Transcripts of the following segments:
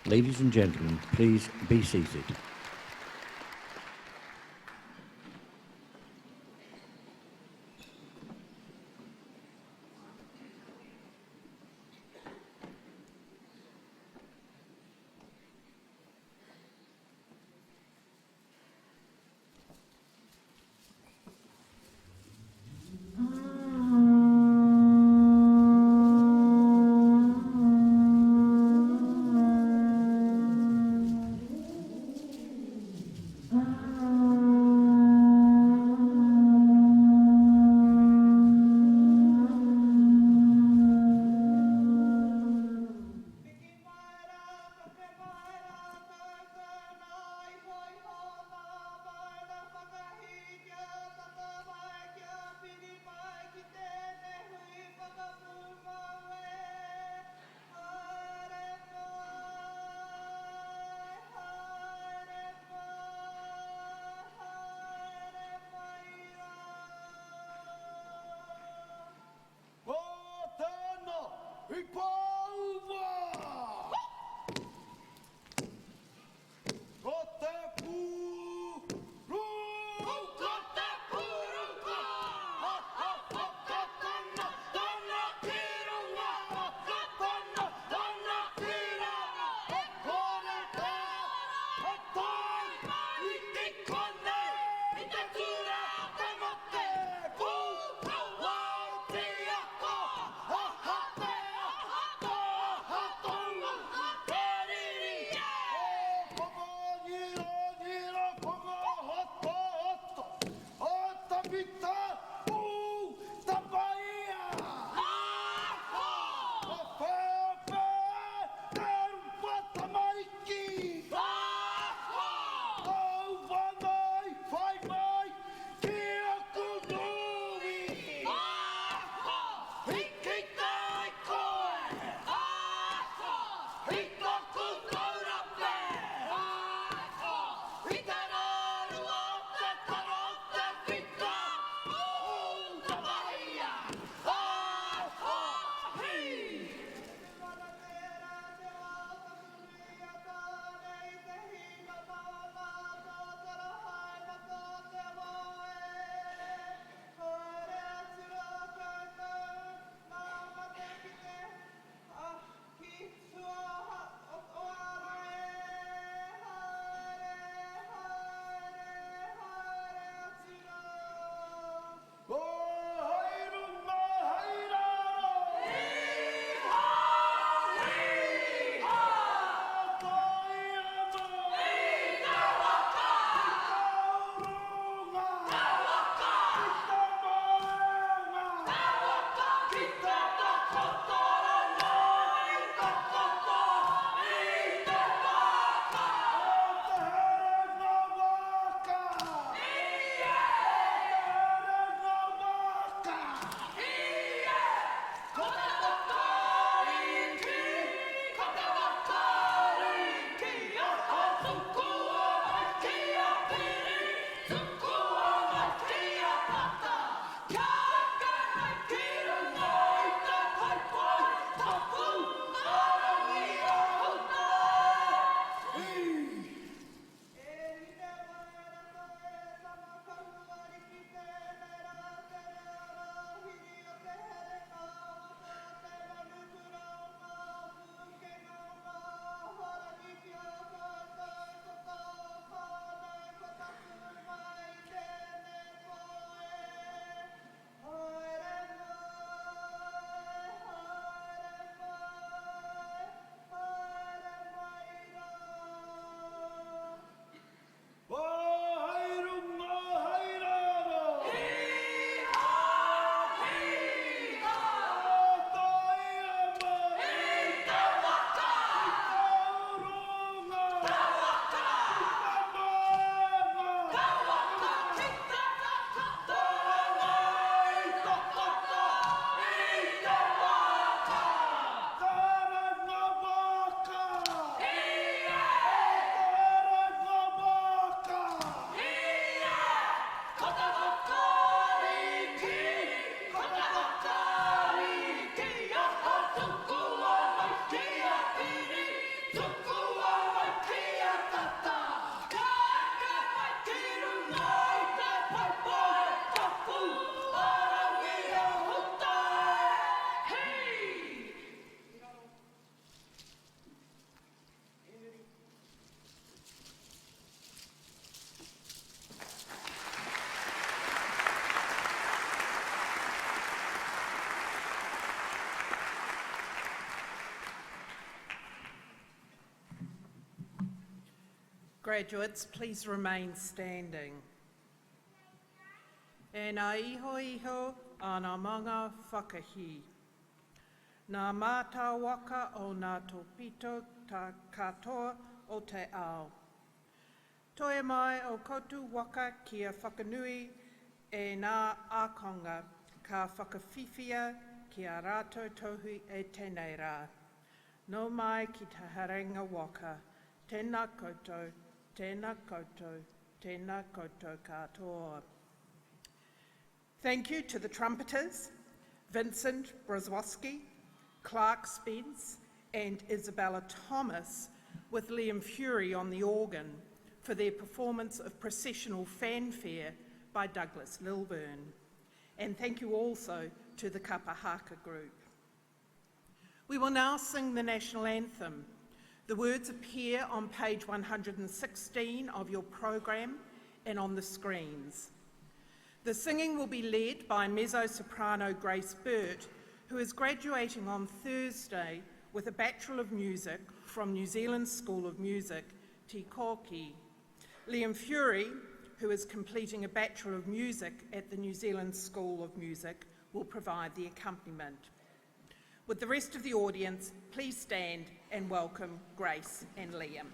Ladies and gentlemen, please be seated. Graduates, please remain standing. E nā iho iho a nā manga whakahi. Nā mātā waka o nā tōpito tā katoa o te ao. Toe mai o koutu waka kia whakanui e nā ākonga ka whakawhiwhia kia rātou tohu e tēnei rā. No mai ki te harenga waka, tēnā koutou, tēnā koutou, tēnā koutou katoa. Thank you to the trumpeters, Vincent Brzezowski, Clark Spence and Isabella Thomas, with Liam Fury on the organ, for their performance of Processional Fanfare by Douglas Lilburn. And thank you also to the Kapahaka group. We will now sing the national anthem. The words appear on page 116 of your program and on the screens. The singing will be led by mezzo-soprano Grace Burt, who is graduating on Thursday with a Bachelor of Music from New Zealand School of Music, Te Koki. Liam Fury, who is completing a Bachelor of Music at the New Zealand School of Music, will provide the accompaniment. With the rest of the audience, please stand and welcome Grace and Liam.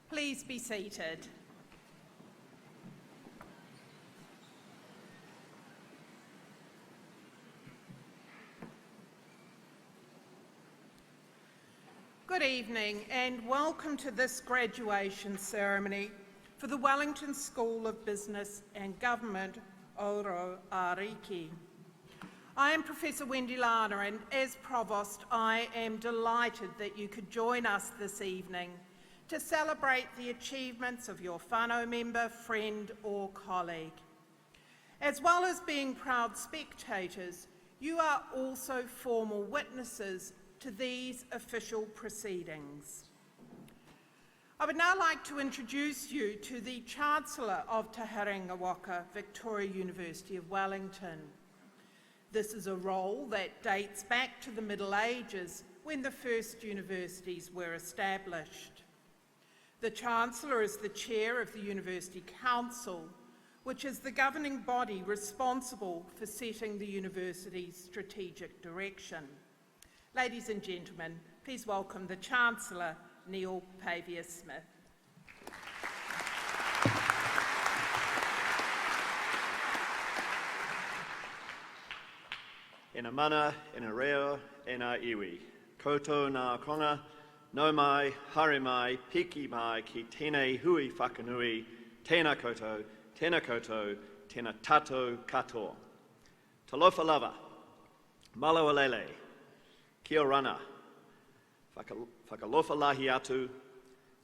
Please be seated. Good evening and welcome to this graduation ceremony for the Wellington School of Business and Government, Oro Ariki. I am Professor Wendy Lana, and as Provost I am delighted that you could join us this evening to celebrate the achievements of your whānau member, friend or colleague. As well as being proud spectators, you are also formal witnesses to these official proceedings. I would now like to introduce you to the Chancellor of Te Harenga Waka, Victoria University of Wellington. This is a role that dates back to the Middle Ages when the first universities were established. The Chancellor is the Chair of the University Council, which is the governing body responsible for setting the university's strategic direction. Ladies and gentlemen, please welcome the Chancellor, Neil Pavia-Smith. Ena mana, ena reo, ena iwi. Koto ngā konga, no mai, haere mai, piki mai, ki tēnei hui whakanui, tēnā koutou, tēnā tātou katoa. Talofa lava, malo alele, kia rana, whakalofa lahi atu,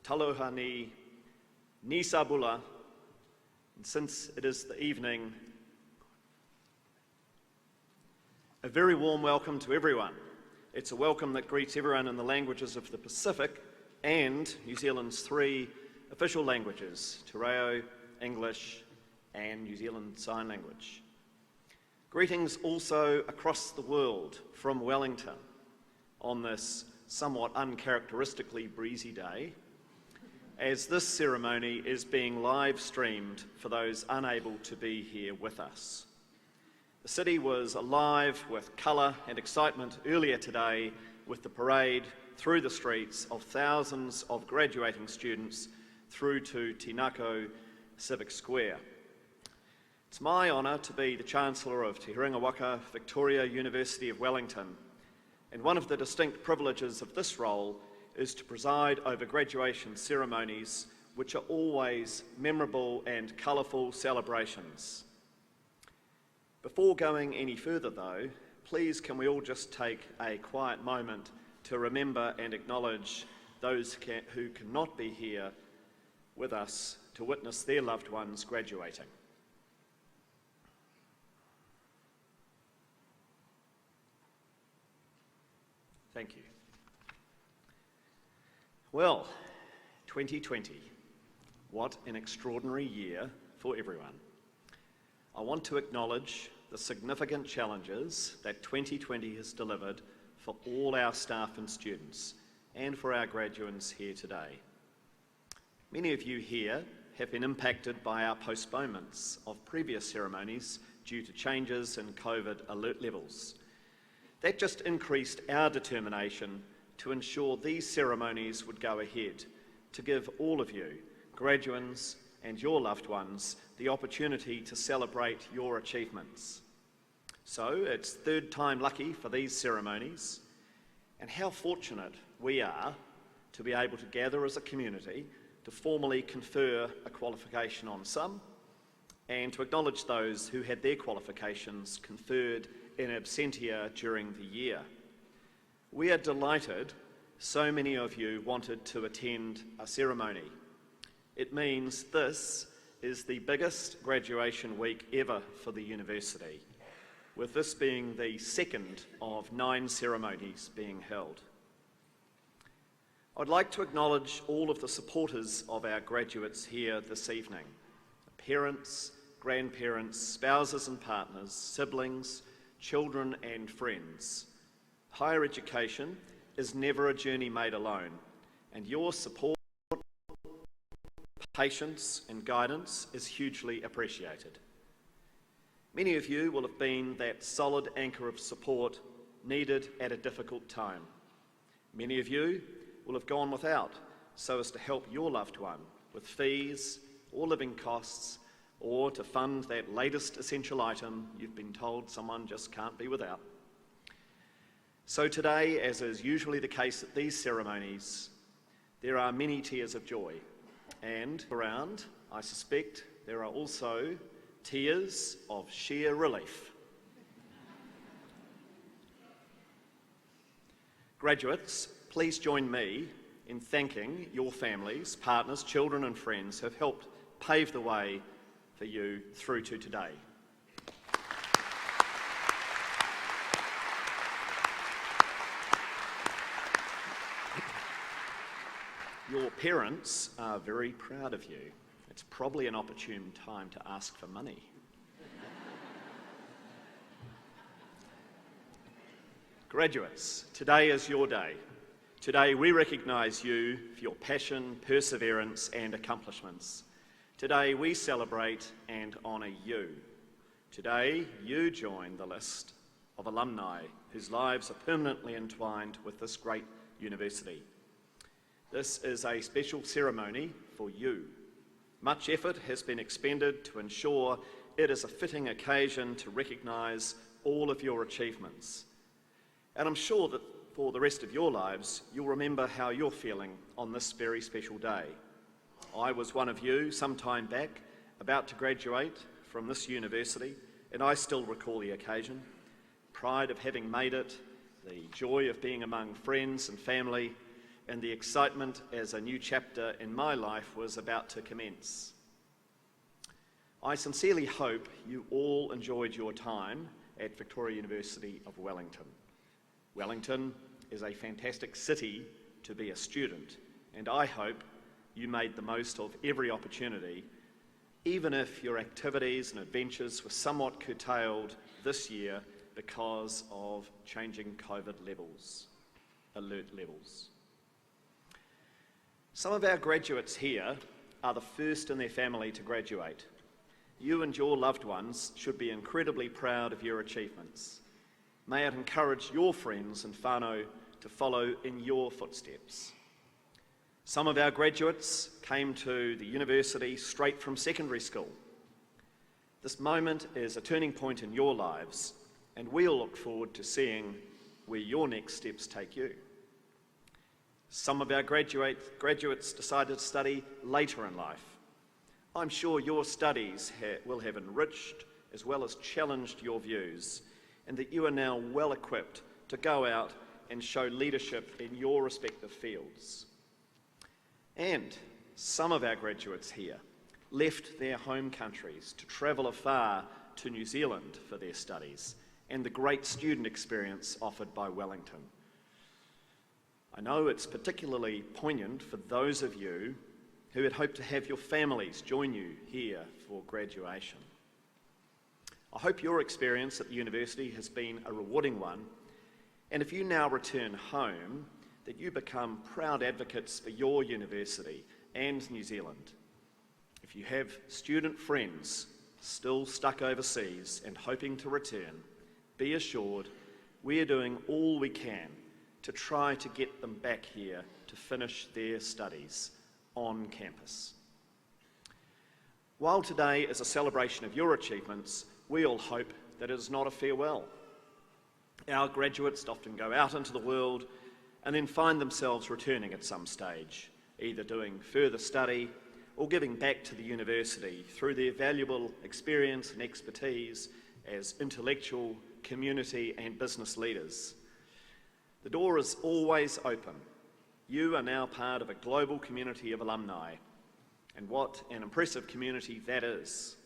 taloha ni sabula, and since it is the evening, a very warm welcome to everyone. It's a welcome that greets everyone in the languages of the Pacific and New Zealand's 3 official languages, Te Reo, English, and New Zealand Sign Language. Greetings also across the world from Wellington on this somewhat uncharacteristically breezy day, as this ceremony is being live streamed for those unable to be here with us. The city was alive with colour and excitement earlier today with the parade through the streets of thousands of graduating students through to Tinako Civic Square. It's my honour to be the Chancellor of Te Huringa Waka Victoria University of Wellington, and one of the distinct privileges of this role is to preside over graduation ceremonies which are always memorable and colourful celebrations. Before going any further though, please can we all just take a quiet moment to remember and acknowledge those who cannot be here with us to witness their loved ones graduating. Thank you. Well, 2020, what an extraordinary year for everyone. I want to acknowledge the significant challenges that 2020 has delivered for all our staff and students, and for our graduates here today. Many of you here have been impacted by our postponements of previous ceremonies due to changes in COVID alert levels. That just increased our determination to ensure these ceremonies would go ahead, to give all of you, graduates and your loved ones, the opportunity to celebrate your achievements. So it's third time lucky for these ceremonies, and how fortunate we are to be able to gather as a community to formally confer a qualification on some and to acknowledge those who had their qualifications conferred in absentia during the year. We are delighted so many of you wanted to attend a ceremony. It means this is the biggest graduation week ever for the university, with this being the second of 9 ceremonies being held. I'd like to acknowledge all of the supporters of our graduates here this evening: parents, grandparents, spouses and partners, siblings, children and friends. Higher education is never a journey made alone, and your support, patience and guidance is hugely appreciated. Many of you will have been that solid anchor of support needed at a difficult time. Many of you will have gone without so as to help your loved one with fees or living costs, or to fund that latest essential item you've been told someone just can't be without. So today, as is usually the case at these ceremonies, there are many tears of joy, and around, I suspect, there are also tears of sheer relief. Graduates, please join me in thanking your families, partners, children and friends who have helped pave the way for you through to today. Your parents are very proud of you. It's probably an opportune time to ask for money. Graduates, today is your day Today we recognise you for your passion, perseverance and accomplishments. Today we celebrate and honour you. Today you join the list of alumni whose lives are permanently entwined with this great university. This is a special ceremony for you. Much effort has been expended to ensure it is a fitting occasion to recognise all of your achievements. And I'm sure that for the rest of your lives, you'll remember how you're feeling on this very special day. I was one of you some time back, about to graduate from this university, and I still recall the occasion. Pride of having made it, the joy of being among friends and family, and the excitement as a new chapter in my life was about to commence. I sincerely hope you all enjoyed your time at Victoria University of Wellington. Wellington is a fantastic city to be a student, and I hope you made the most of every opportunity, even if your activities and adventures were somewhat curtailed this year because of changing COVID alert levels. Some of our graduates here are the first in their family to graduate. You and your loved ones should be incredibly proud of your achievements. May it encourage your friends and whānau to follow in your footsteps. Some of our graduates came to the university straight from secondary school. This moment is a turning point in your lives, and we'll look forward to seeing where your next steps take you. Some of our graduates decided to study later in life. I'm sure your studies will have enriched as well as challenged your views, and that you are now well equipped to go out and show leadership in your respective fields. And some of our graduates here left their home countries to travel afar to New Zealand for their studies and the great student experience offered by Wellington. I know it's particularly poignant for those of you who had hoped to have your families join you here for graduation. I hope your experience at the university has been a rewarding one, and if you now return home, that you become proud advocates for your university and New Zealand. If you have student friends still stuck overseas and hoping to return, be assured we're doing all we can to try to get them back here to finish their studies on campus. While today is a celebration of your achievements, we all hope that it is not a farewell. Our graduates often go out into the world and then find themselves returning at some stage, either doing further study or giving back to the university through their valuable experience and expertise as intellectual, community and business leaders. The door is always open. You are now part of a global community of alumni, and what an impressive community that is.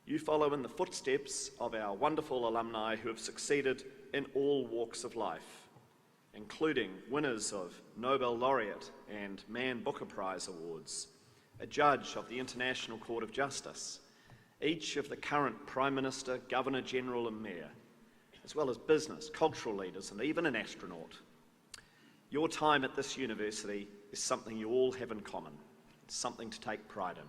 You follow in the footsteps of our wonderful alumni who have succeeded in all walks of life, including winners of Nobel Laureate and Man Booker Prize awards, a judge of the International Court of Justice, each of the current Prime Minister, Governor General and Mayor, as well as business, cultural leaders and even an astronaut. Your time at this university is something you all have in common. It's something to take pride in.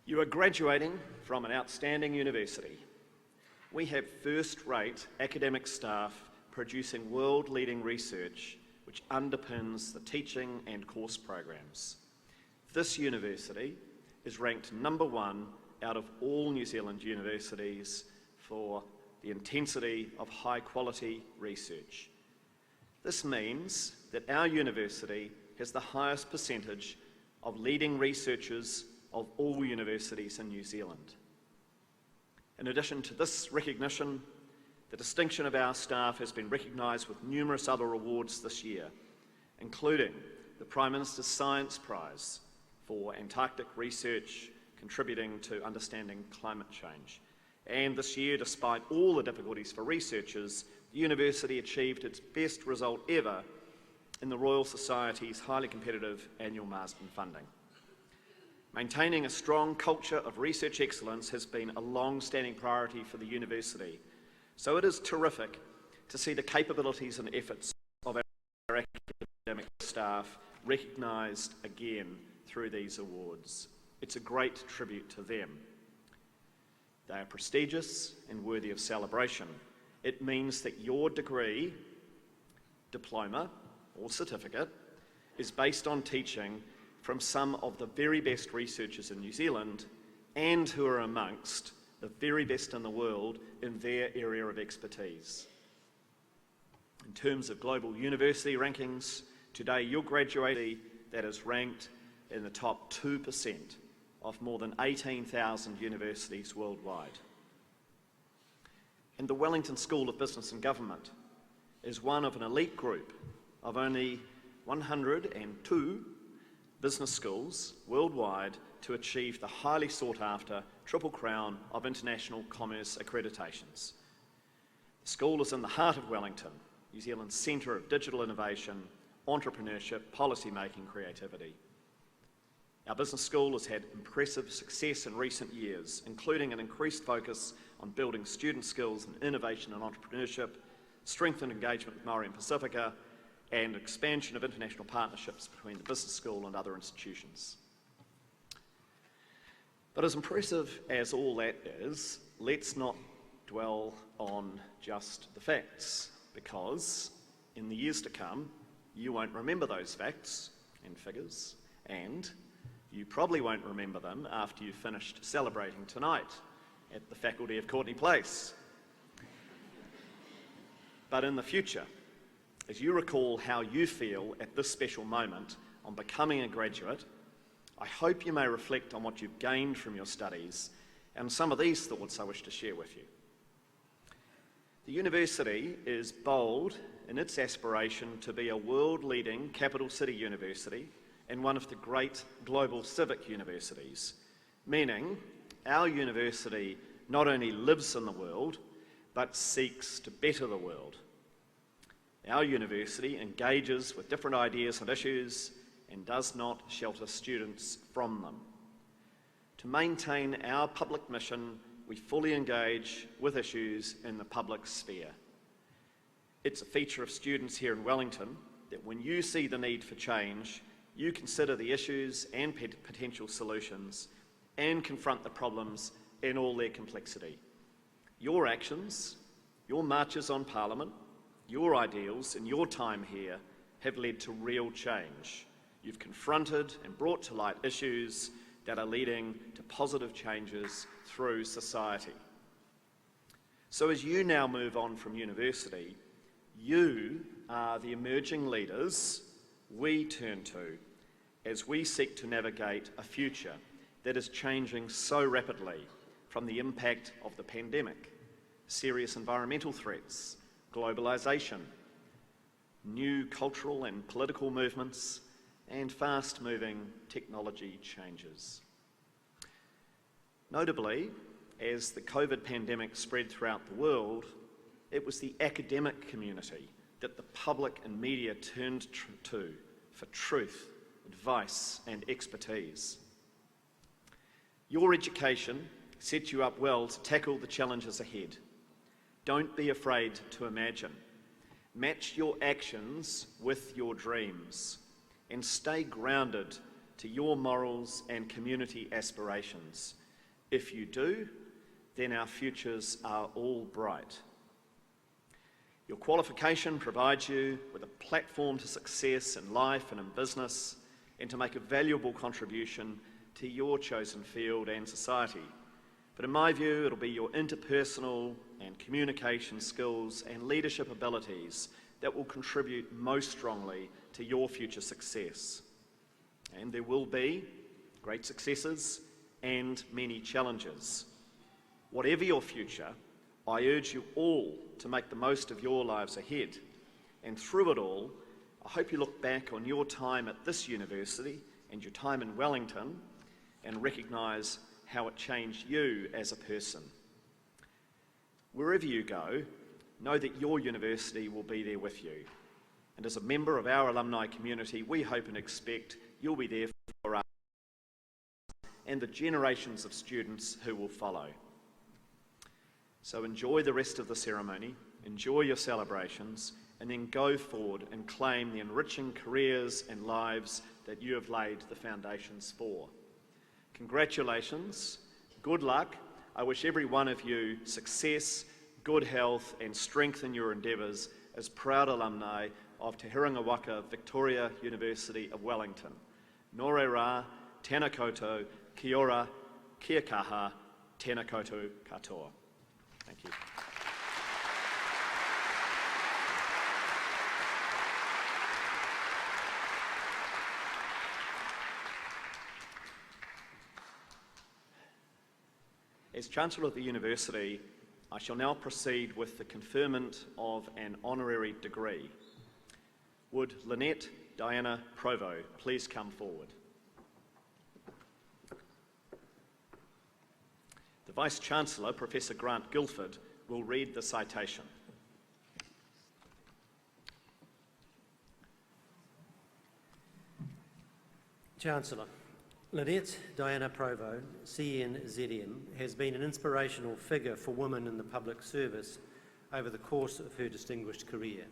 You are graduating from an outstanding university. We have first-rate academic staff producing world-leading research which underpins the teaching and course programs. This university is ranked #1 out of all New Zealand universities for the intensity of high-quality research. This means that our university has the highest percentage of leading researchers of all universities in New Zealand. In addition to this recognition, the distinction of our staff has been recognised with numerous other awards this year, including the Prime Minister's Science Prize for Antarctic research contributing to understanding climate change. And this year, despite all the difficulties for researchers, the university achieved its best result ever in the Royal Society's highly competitive annual Marsden funding. Maintaining a strong culture of research excellence has been a long-standing priority for the university, so it is terrific to see the capabilities and efforts academic staff recognised again through these awards. It's a great tribute to them. They are prestigious and worthy of celebration. It means that your degree, diploma or certificate is based on teaching from some of the very best researchers in New Zealand and who are amongst the very best in the world in their area of expertise. In terms of global university rankings, today you're graduating that is ranked in the top 2% of more than 18,000 universities worldwide. And the Wellington School of Business and Government is one of an elite group of only 102 business schools worldwide to achieve the highly sought after Triple Crown of International Commerce accreditations. The school is in the heart of Wellington, New Zealand's centre of digital innovation, entrepreneurship, policy making, creativity. Our business school has had impressive success in recent years, including an increased focus on building student skills in innovation and entrepreneurship, strengthened engagement with Maori and Pacifica, and expansion of international partnerships between the business school and other institutions. But as impressive as all that is, let's not dwell on just the facts, because in the years to come, you won't remember those facts and figures, and you probably won't remember them after you've finished celebrating tonight at the faculty of Courtney Place. But in the future, as you recall how you feel at this special moment on becoming a graduate, I hope you may reflect on what you've gained from your studies and some of these thoughts I wish to share with you. The university is bold in its aspiration to be a world-leading capital city university and one of the great global civic universities, meaning our university not only lives in the world, but seeks to better the world. Our university engages with different ideas and issues and does not shelter students from them. To maintain our public mission, we fully engage with issues in the public sphere. It's a feature of students here in Wellington that when you see the need for change, you consider the issues and potential solutions and confront the problems in all their complexity. Your actions, your marches on Parliament, your ideals and your time here have led to real change. You've confronted and brought to light issues that are leading to positive changes through society. So as you now move on from university, you are the emerging leaders we turn to as we seek to navigate a future that is changing so rapidly from the impact of the pandemic, serious environmental threats, globalisation, new cultural and political movements, and fast-moving technology changes. Notably, as the COVID pandemic spread throughout the world, it was the academic community that the public and media turned to for truth, advice, and expertise. Your education set you up well to tackle the challenges ahead. Don't be afraid to imagine. Match your actions with your dreams and stay grounded to your morals and community aspirations. If you do, then our futures are all bright. Your qualification provides you with a platform to success in life and in business and to make a valuable contribution to your chosen field and society. But in my view, it'll be your interpersonal and communication skills and leadership abilities that will contribute most strongly to your future success. And there will be great successes and many challenges. Whatever your future, I urge you all to make the most of your lives ahead. And through it all, I hope you look back on your time at this university and your time in Wellington and recognise how it changed you as a person. Wherever you go, know that your university will be there with you. And as a member of our alumni community, we hope and expect you'll be there for us and the generations of students who will follow. So enjoy the rest of the ceremony, enjoy your celebrations, and then go forward and claim the enriching careers and lives that you have laid the foundations for. Congratulations, good luck. I wish every one of you success, good health and strength in your endeavours as proud alumni of Te Herenga Waka Victoria University of Wellington. Nore rā, tēnā koutou, kia ora, kia kaha, tēnā koutou katoa. Thank you. As Chancellor of the University, I shall now proceed with the conferment of an honorary degree. Would Lynette Diana Provo please come forward? The Vice-Chancellor, Professor Grant Guilford, will read the citation. Chancellor, Lynette Diana Provo, CNZM, has been an inspirational figure for women in the public service over the course of her distinguished career.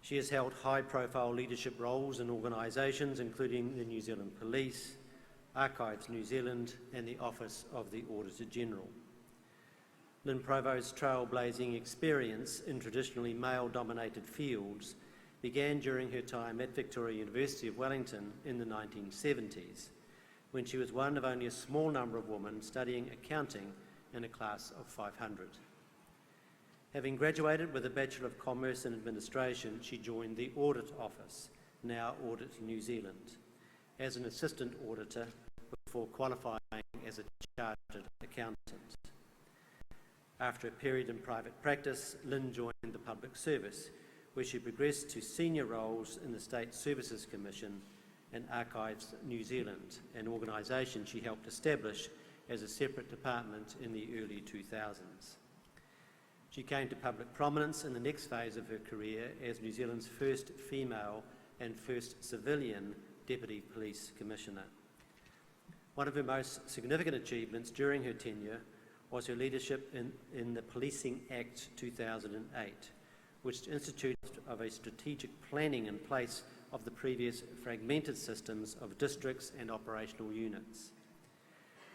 She has held high-profile leadership roles in organisations including the New Zealand Police, Archives New Zealand and the Office of the Auditor-General. Lynn Provo's trailblazing experience in traditionally male-dominated fields began during her time at Victoria University of Wellington in the 1970s, when she was one of only a small number of women studying accounting in a class of 500. Having graduated with a Bachelor of Commerce in Administration, she joined the Audit Office, now Audit New Zealand, as an assistant auditor before qualifying as a chartered accountant. After a period in private practice, Lynn joined the public service, where she progressed to senior roles in the State Services Commission and Archives New Zealand, an organisation she helped establish as a separate department in the early 2000s. She came to public prominence in the next phase of her career as New Zealand's first female and first civilian Deputy Police Commissioner. One of her most significant achievements during her tenure was her leadership in the Policing Act 2008, which instituted of a strategic planning in place of the previous fragmented systems of districts and operational units.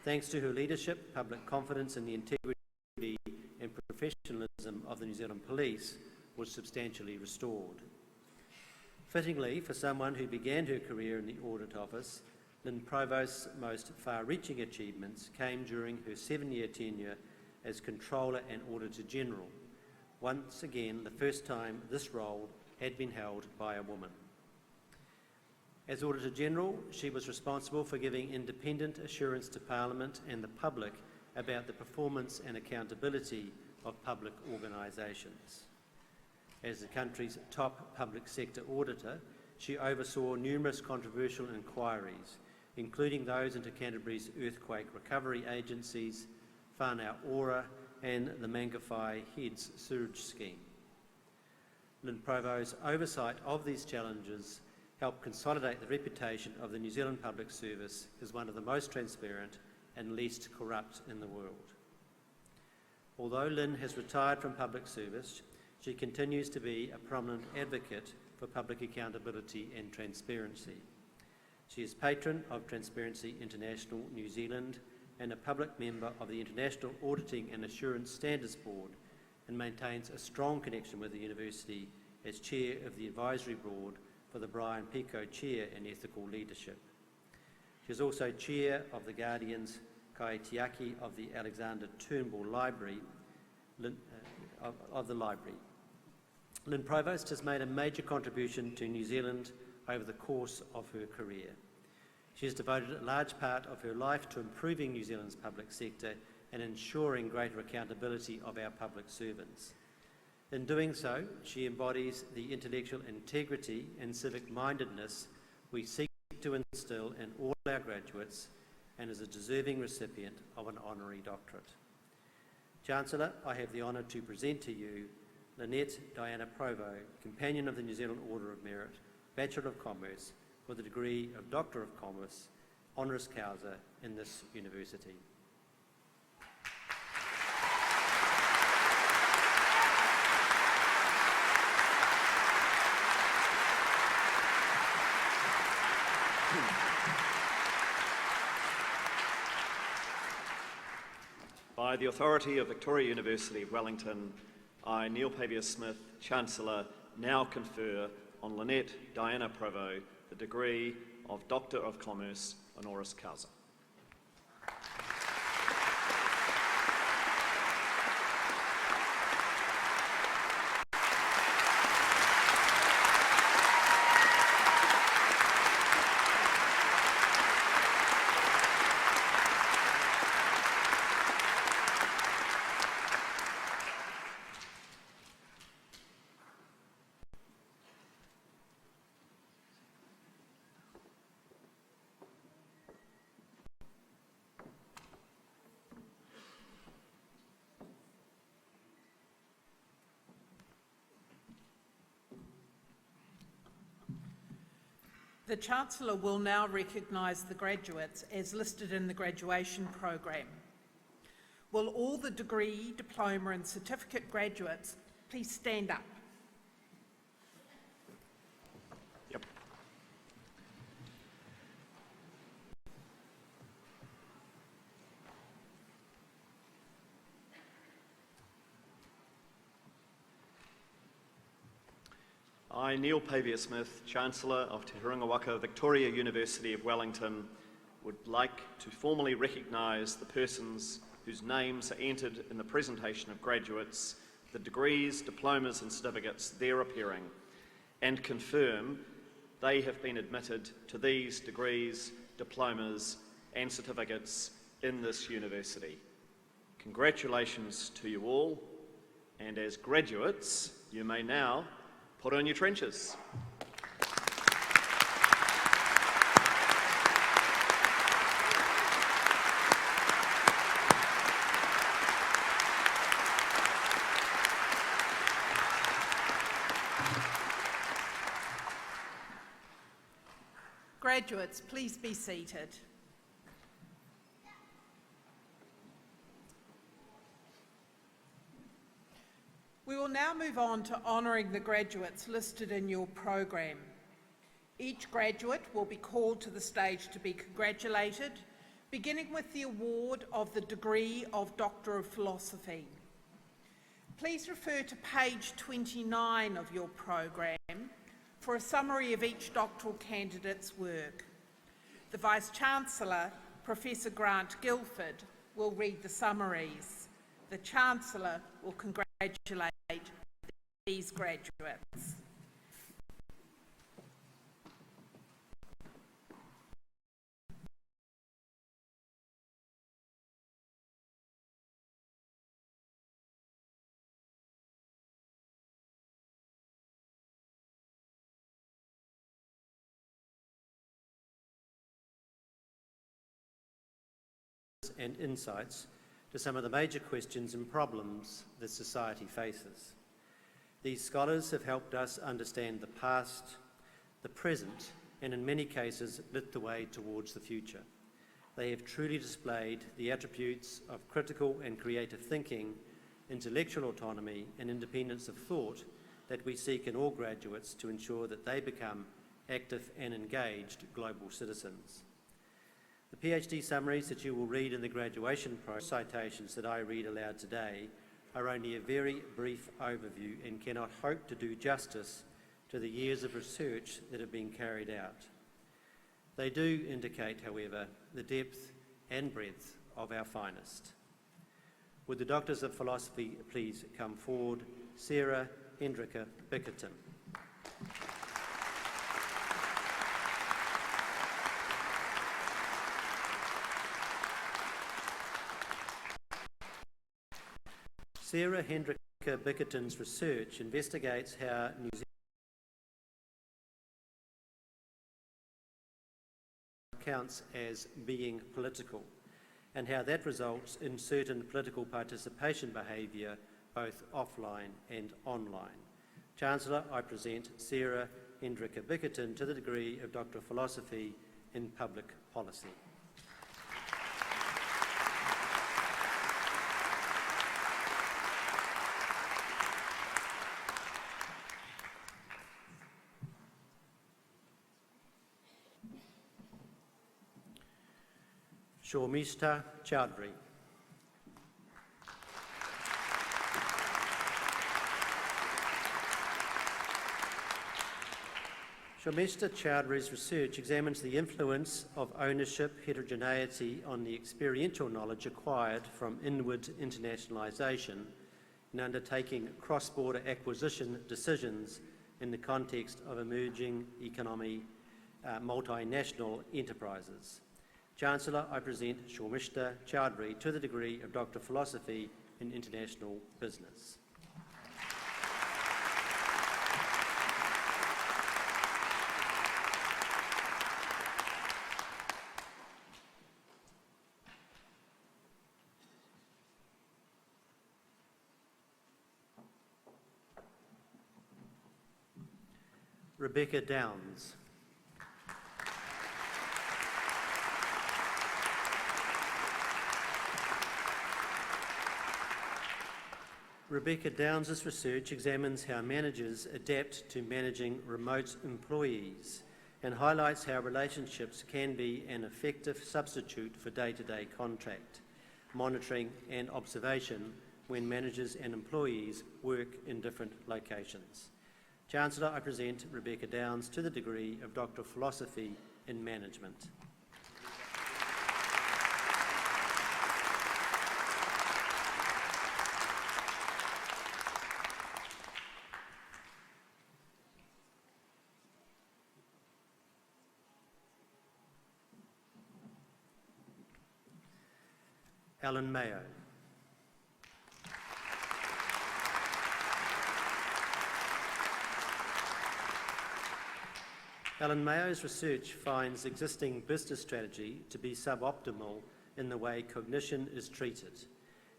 Thanks to her leadership, public confidence in the integrity and professionalism of the New Zealand Police was substantially restored. Fittingly, for someone who began her career in the Audit Office, Lynn Provo's most far-reaching achievements came during her 7-year tenure as Controller and Auditor-General, once again the first time this role had been held by a woman. As Auditor-General, she was responsible for giving independent assurance to Parliament and the public about the performance and accountability of public organisations. As the country's top public sector auditor, she oversaw numerous controversial inquiries, including those into Canterbury's earthquake recovery agencies, Whānau Ora and the Mangawhai Heads sewage scheme. Lynn Provo's oversight of these challenges helped consolidate the reputation of the New Zealand Public Service as one of the most transparent and least corrupt in the world. Although Lynn has retired from public service, she continues to be a prominent advocate for public accountability and transparency. She is patron of Transparency International New Zealand and a public member of the International Auditing and Assurance Standards Board, and maintains a strong connection with the university as chair of the advisory board for the Brian Pico Chair in Ethical Leadership. She is also chair of the Guardian's Kaitiaki of the Alexander Turnbull Library, of the library. Lynn Provost has made a major contribution to New Zealand over the course of her career. She has devoted a large part of her life to improving New Zealand's public sector and ensuring greater accountability of our public servants. In doing so, she embodies the intellectual integrity and civic mindedness we seek to instil in all our graduates, and is a deserving recipient of an honorary doctorate. Chancellor, I have the honour to present to you Lynette Diana Provo, Companion of the New Zealand Order of Merit, Bachelor of Commerce, with the degree of Doctor of Commerce, honoris causa in this university. By the authority of Victoria University, Wellington, I, Neil Pavier-Smith, Chancellor, now confer on Lynette Diana Provost the degree of Doctor of Commerce honoris causa. The Chancellor will now recognise the graduates as listed in the graduation program. Will all the degree, diploma and certificate graduates please stand up? Yep. I, Neil Pavier-Smith, Chancellor of Te Hurungawaka Victoria University of Wellington, would like to formally recognise the persons whose names are entered in the presentation of graduates, the degrees, diplomas and certificates there appearing, and confirm they have been admitted to these degrees, diplomas and certificates in this university. Congratulations to you all, and as graduates, you may now put on your trenches. Graduates, please be seated. We will now move on to honouring the graduates listed in your program. Each graduate will be called to the stage to be congratulated, beginning with the award of the degree of Doctor of Philosophy. Please refer to page 29 of your program for a summary of each doctoral candidate's work. The Vice-Chancellor, Professor Grant Guilford, will read the summaries. The Chancellor will congratulate these graduates. And insights to some of the major questions and problems that society faces. These scholars have helped us understand the past, the present, and in many cases lit the way towards the future. They have truly displayed the attributes of critical and creative thinking, intellectual autonomy, and independence of thought that we seek in all graduates to ensure that they become active and engaged global citizens. The PhD summaries that you will read in the graduation citations that I read aloud today are only a very brief overview and cannot hope to do justice to the years of research that have been carried out. They do indicate, however, the depth and breadth of our finest. Would the Doctors of Philosophy please come forward? Sarah Hendrika Bickerton. Sarah Hendrika Bickerton's research investigates how New Zealand counts as being political and how that results in certain political participation behaviour both offline and online. Chancellor, I present Sarah Hendrika Bickerton to the degree of Doctor of Philosophy in Public Policy. Sharmishta Chowdhury. Sharmishta Chowdhury's research examines the influence of ownership heterogeneity on the experiential knowledge acquired from inward internationalisation in undertaking cross-border acquisition decisions in the context of emerging economy multinational enterprises. Chancellor, I present Sharmishta Chowdhury to the degree of Doctor of Philosophy in International Business. Rebecca Downs. Rebecca Downs' research examines how managers adapt to managing remote employees and highlights how relationships can be an effective substitute for day-to-day contact, monitoring and observation when managers and employees work in different locations. Chancellor, I present Rebecca Downs to the degree of Doctor of Philosophy in Management. Alan Mayo. Alan Mayo's research finds existing business strategy to be suboptimal in the way cognition is treated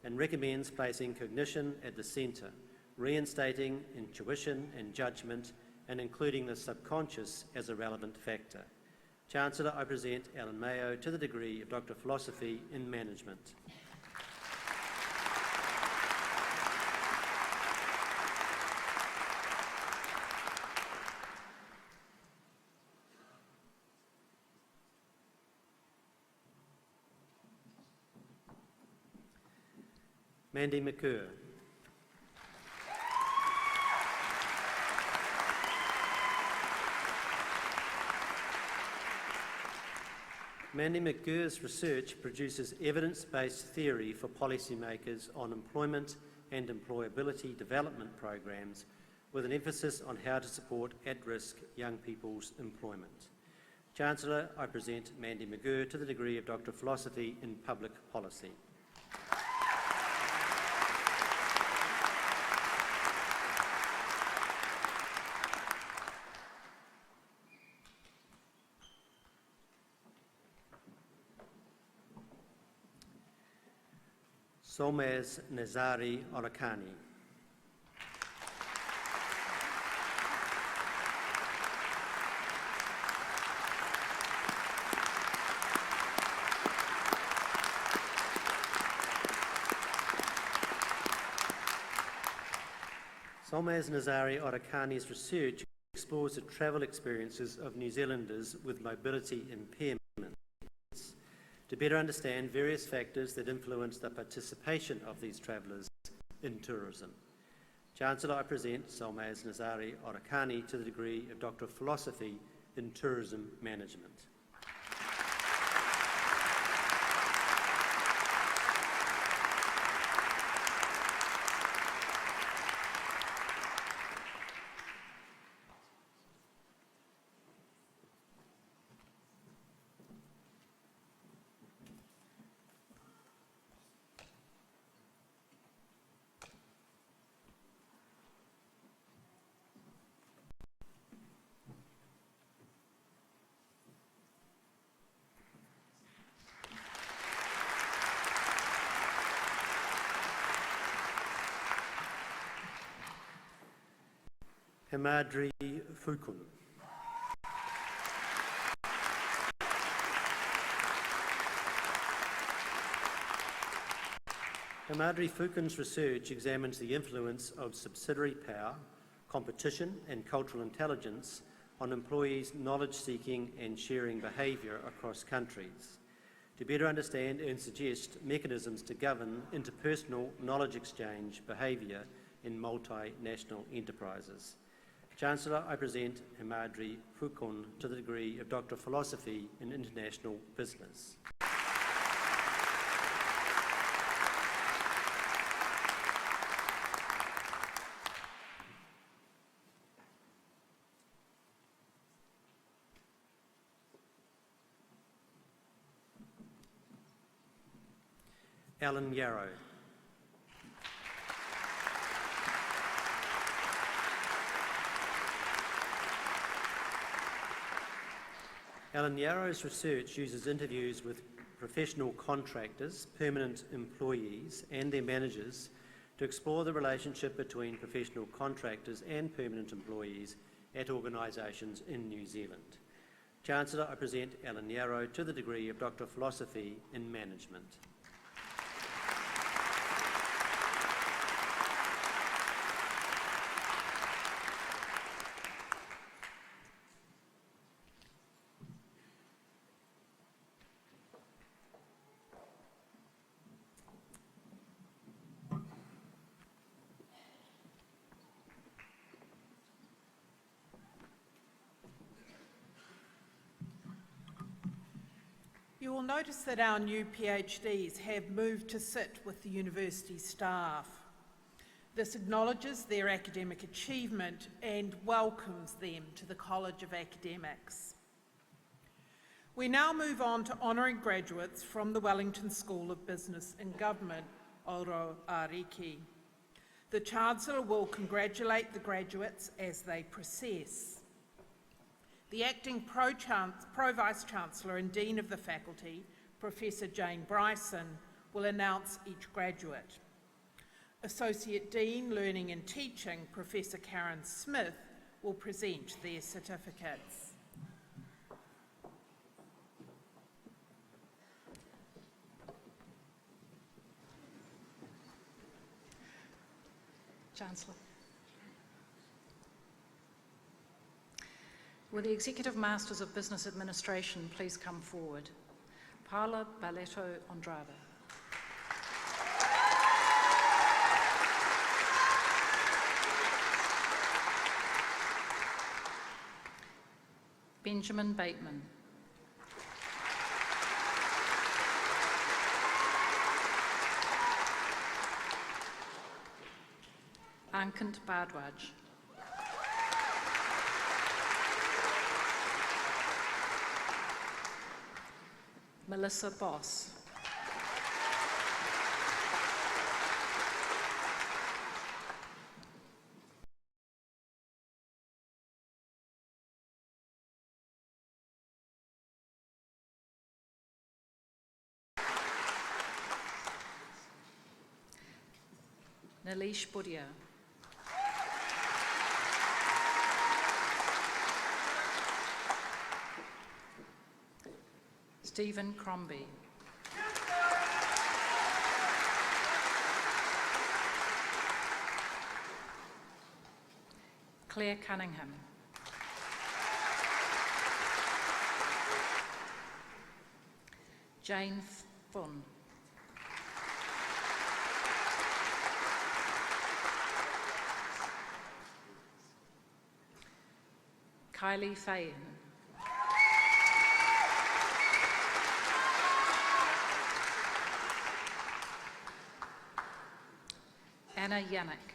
and recommends placing cognition at the centre, reinstating intuition and judgment and including the subconscious as a relevant factor. Chancellor, I present Alan Mayo to the degree of Doctor of Philosophy in Management. Mandy McCurr. Mandy McCurr's research produces evidence-based theory for policymakers on employment and employability development programs with an emphasis on how to support at-risk young people's employment. Chancellor, I present Mandy McCurr to the degree of Doctor of Philosophy in Public Policy. Solmaz Nazari Orakani. Solmaz Nazari Orakani's research explores the travel experiences of New Zealanders with mobility impairments to better understand various factors that influence the participation of these travellers in tourism. Chancellor, I present Solmaz Nazari Orakani to the degree of Doctor of Philosophy in Tourism Management. Himadri Fukun. Himadri Fukun's research examines the influence of subsidiary power, competition and cultural intelligence on employees' knowledge-seeking and sharing behaviour across countries. to better understand and suggest mechanisms to govern interpersonal knowledge exchange behaviour in multinational enterprises. Chancellor, I present Himadri Phukun to the degree of Doctor of Philosophy in International Business. Alan Yarrow. Alan Yarrow's research uses interviews with professional contractors, permanent employees and their managers to explore the relationship between professional contractors and permanent employees at organisations in New Zealand. Chancellor, I present Alan Yarrow to the degree of Doctor of Philosophy in Management. You will notice that our new PhDs have moved to sit with the university staff. This acknowledges their academic achievement and welcomes them to the College of Academics. We now move on to honouring graduates from the Wellington School of Business and Government, Oro Ariki. The Chancellor will congratulate the graduates as they process. The Acting Pro-Vice-Chancellor and Dean of the Faculty, Professor Jane Bryson, will announce each graduate. Associate Dean, Learning and Teaching, Professor Karen Smith, will present their certificates. Chancellor. Will the Executive Masters of Business Administration please come forward? Paula Barletto Andrade. Benjamin Bateman. Ankit Bhardwaj. Melissa Boss. Nalish Budia. Stephen Crombie. Claire Cunningham. Jane Fun. Kylie Fayen. Anna Yannick.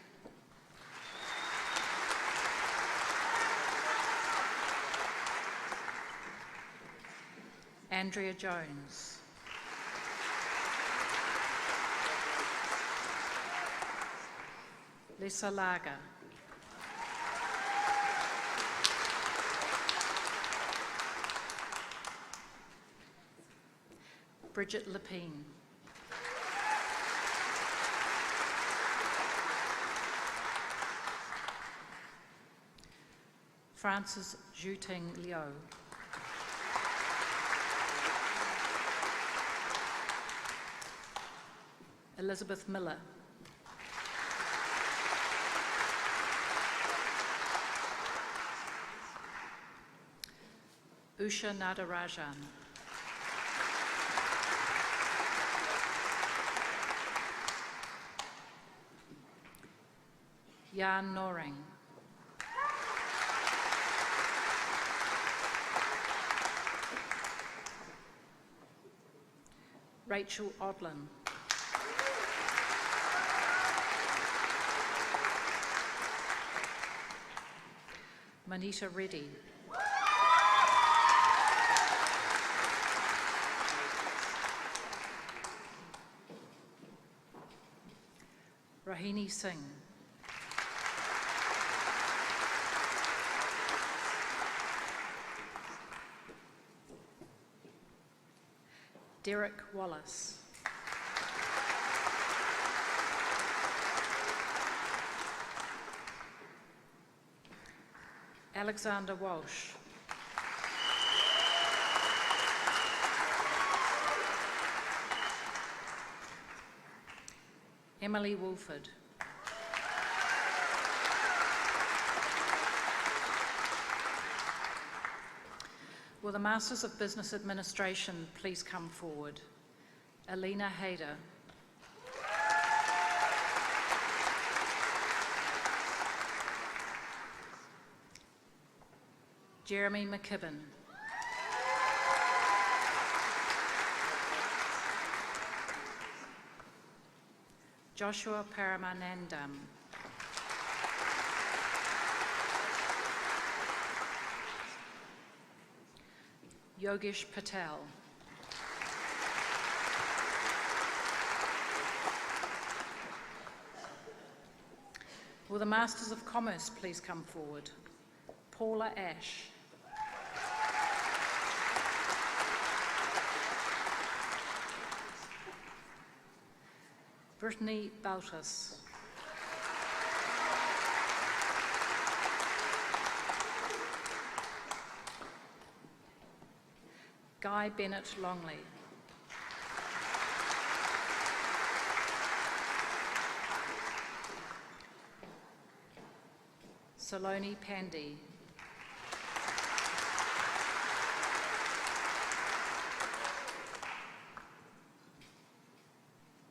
Andrea Jones. Lisa Lager. Bridget Lepine. Francis Zhuting Liu. Elizabeth Miller. Usha Nadarajan. Jan Noring. Rachel Odlin. Manita Reddy. Rahini Singh. Derek Wallace. Alexander Walsh. Emily Wolford. Will the Masters of Business Administration please come forward? Alina Hayder. Jeremy McKibben. Joshua Paramanandam. Yogesh Patel. Will the Masters of Commerce please come forward? Paula Ash. Brittany Bautas. Guy Bennett Longley. Saloni Pandey.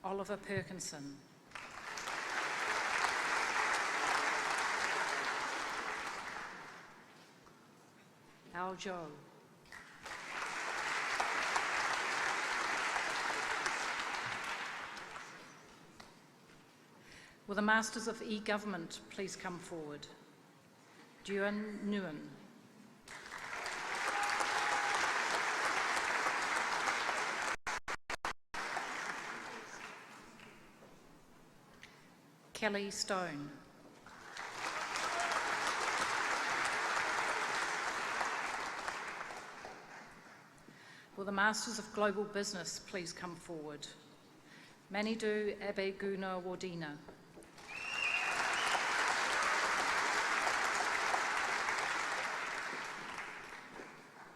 Oliver Perkinson. Al Joe. Will the Masters of E-Government please come forward? Duan Nguyen. Kelly Stone. Will the Masters of Global Business please come forward? Manidu Abeguna Wardina.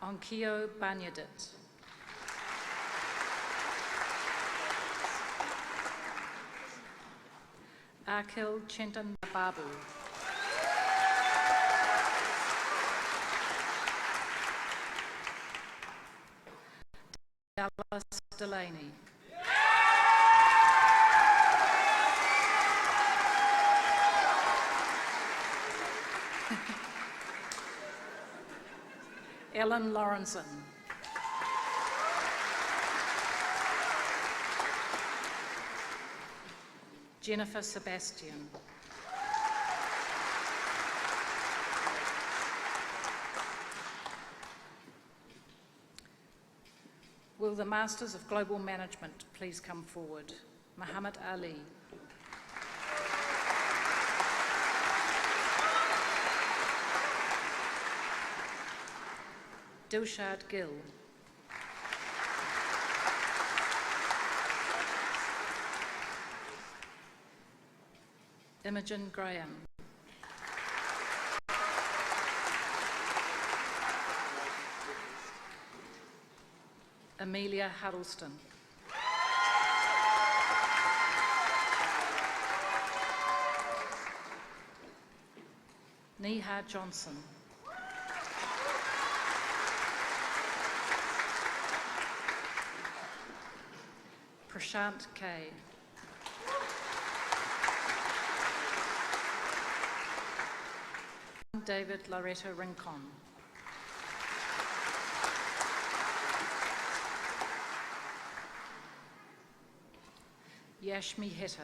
Onkyo Banyadit. Akhil Chintan Babu. Dallas Delaney. Ellen Lawrenson. Jennifer Sebastian. Will the Masters of Global Management please come forward? Muhammad Ali. Dilshad Gill. Imogen Graham. Amelia Huddleston. Neha Johnson. Prashant K. David Loretta Rincon. Yashmi Hitter.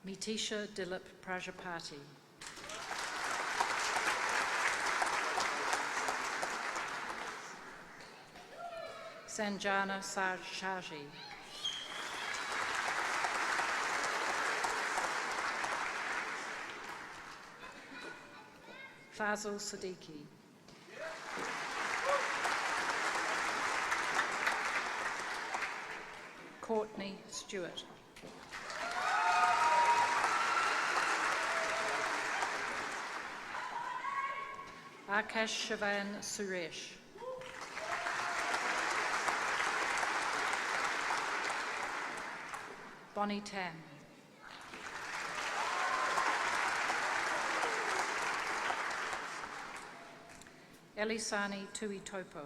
Mitisha Dilip Prajapati. Sanjana Sarjaji. Fazil Siddiqui. Courtney Stewart. Akash Shivan Suresh. Bonnie Tam. Elisani Tuitopo.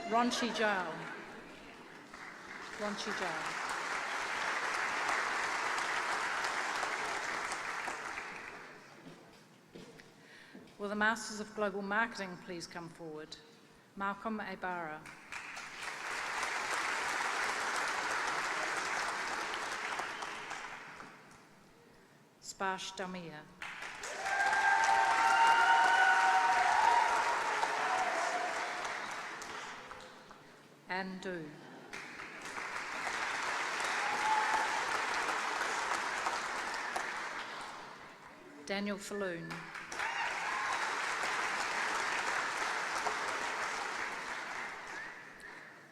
Ronchi Jao. Ronchi Jao. Will the Masters of Global Marketing please come forward? Malcolm Abara. Sparsh Damia. Anne Du. Daniel Falloon.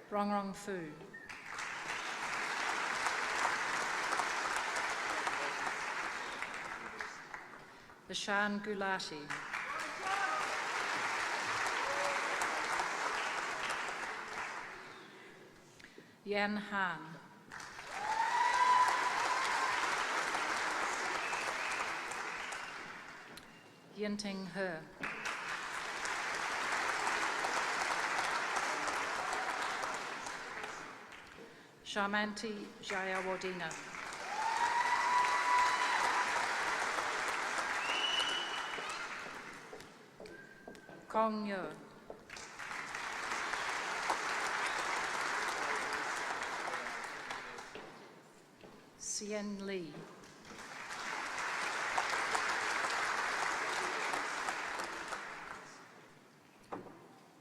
Rongrong Fu. Vishan Gulati. Yan Han. Yinting He. Shamanti Jayawadina. Kong Yo. Sien Lee.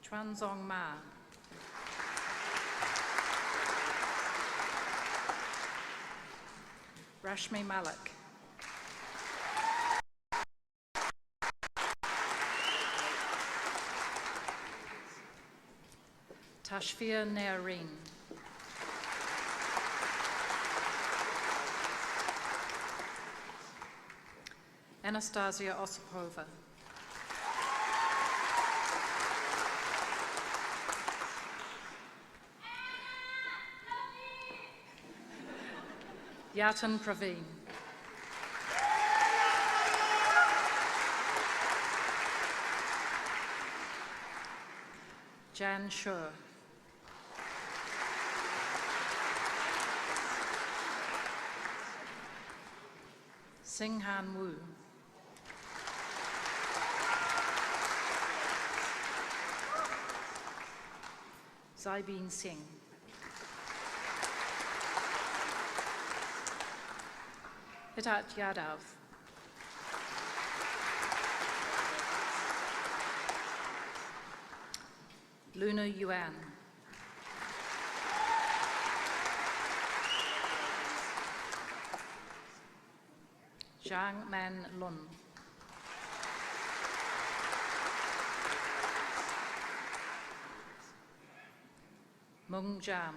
Chuanzong Ma. Rashmi Malik. Tashfir Naireen. Anastasia Osipova. Yatan Praveen. Jan Shur. Singhan Wu. Zaibin Singh. Hitat Yadav. Luna Yuan. Zhang Man Lun. Mung Jam.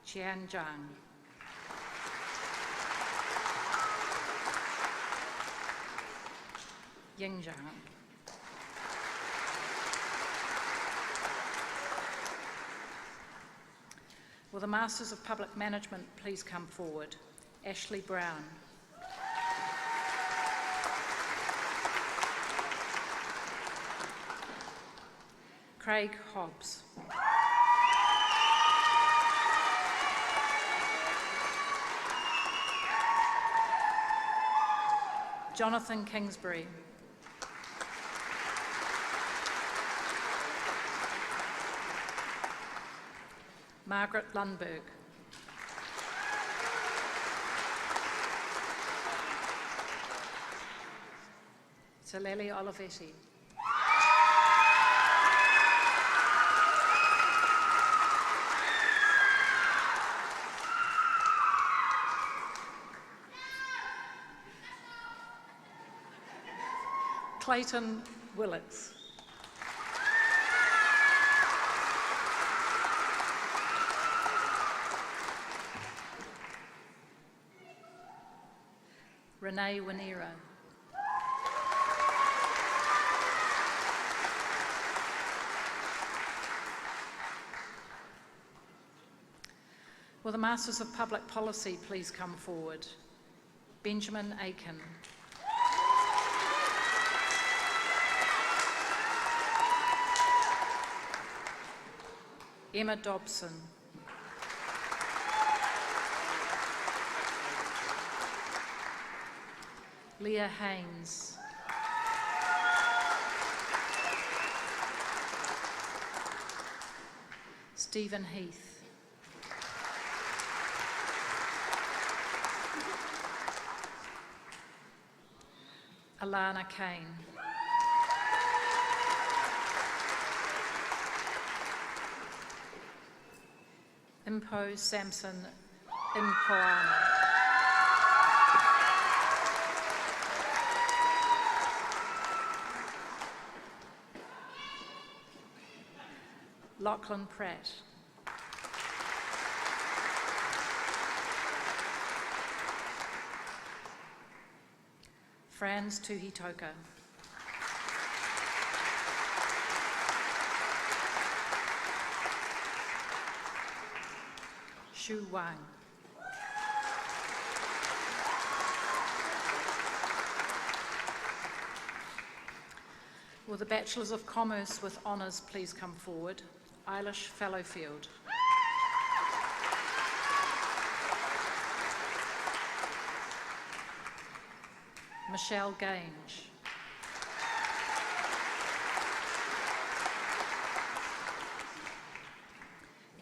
Qian Zhang. Ying Zhang. Will Will the Masters of Public Management please come forward? Ashley Brown. Craig Hobbs. Jonathan Kingsbury. Margaret Lundberg. Saleli Olivetti. Clayton Willits. Renee Wanera. Will the Masters of Public Policy please come forward? Benjamin Aiken. Emma Dobson. Leah Haynes. Stephen Heath. Alana Kane. Impo Samson Impoana. Lachlan Pratt. Franz Tuhitoka. Shu Wang. Will the Bachelors of Commerce with Honours please come forward? Eilish Fallowfield. Michelle Gange.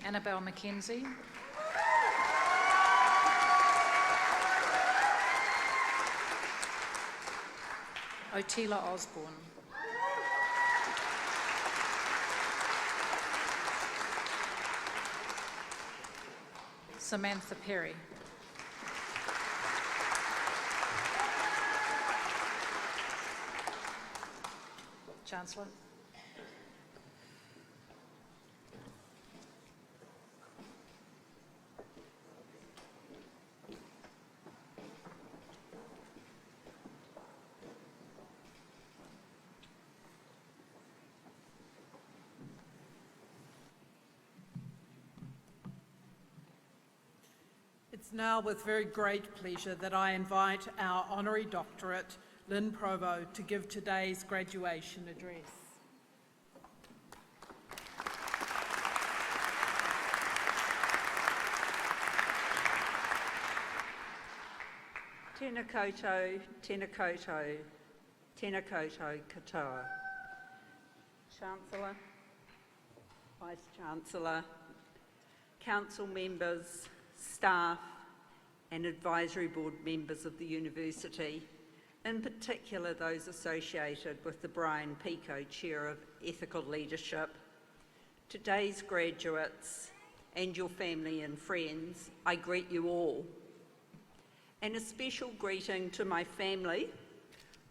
Annabelle McKenzie. Otila Osborne. Samantha Perry. Chancellor. It's now with very great pleasure that I invite our Honorary Doctorate, Lynn Provo, to give today's graduation address. Tēnā koutou, tēnā koutou, tēnā koutou katoa. Chancellor, Vice-Chancellor, Council members, staff and Advisory Board members of the University, in particular those associated with the Brian Pico Chair of Ethical Leadership, today's graduates and your family and friends, I greet you all. And a special greeting to my family,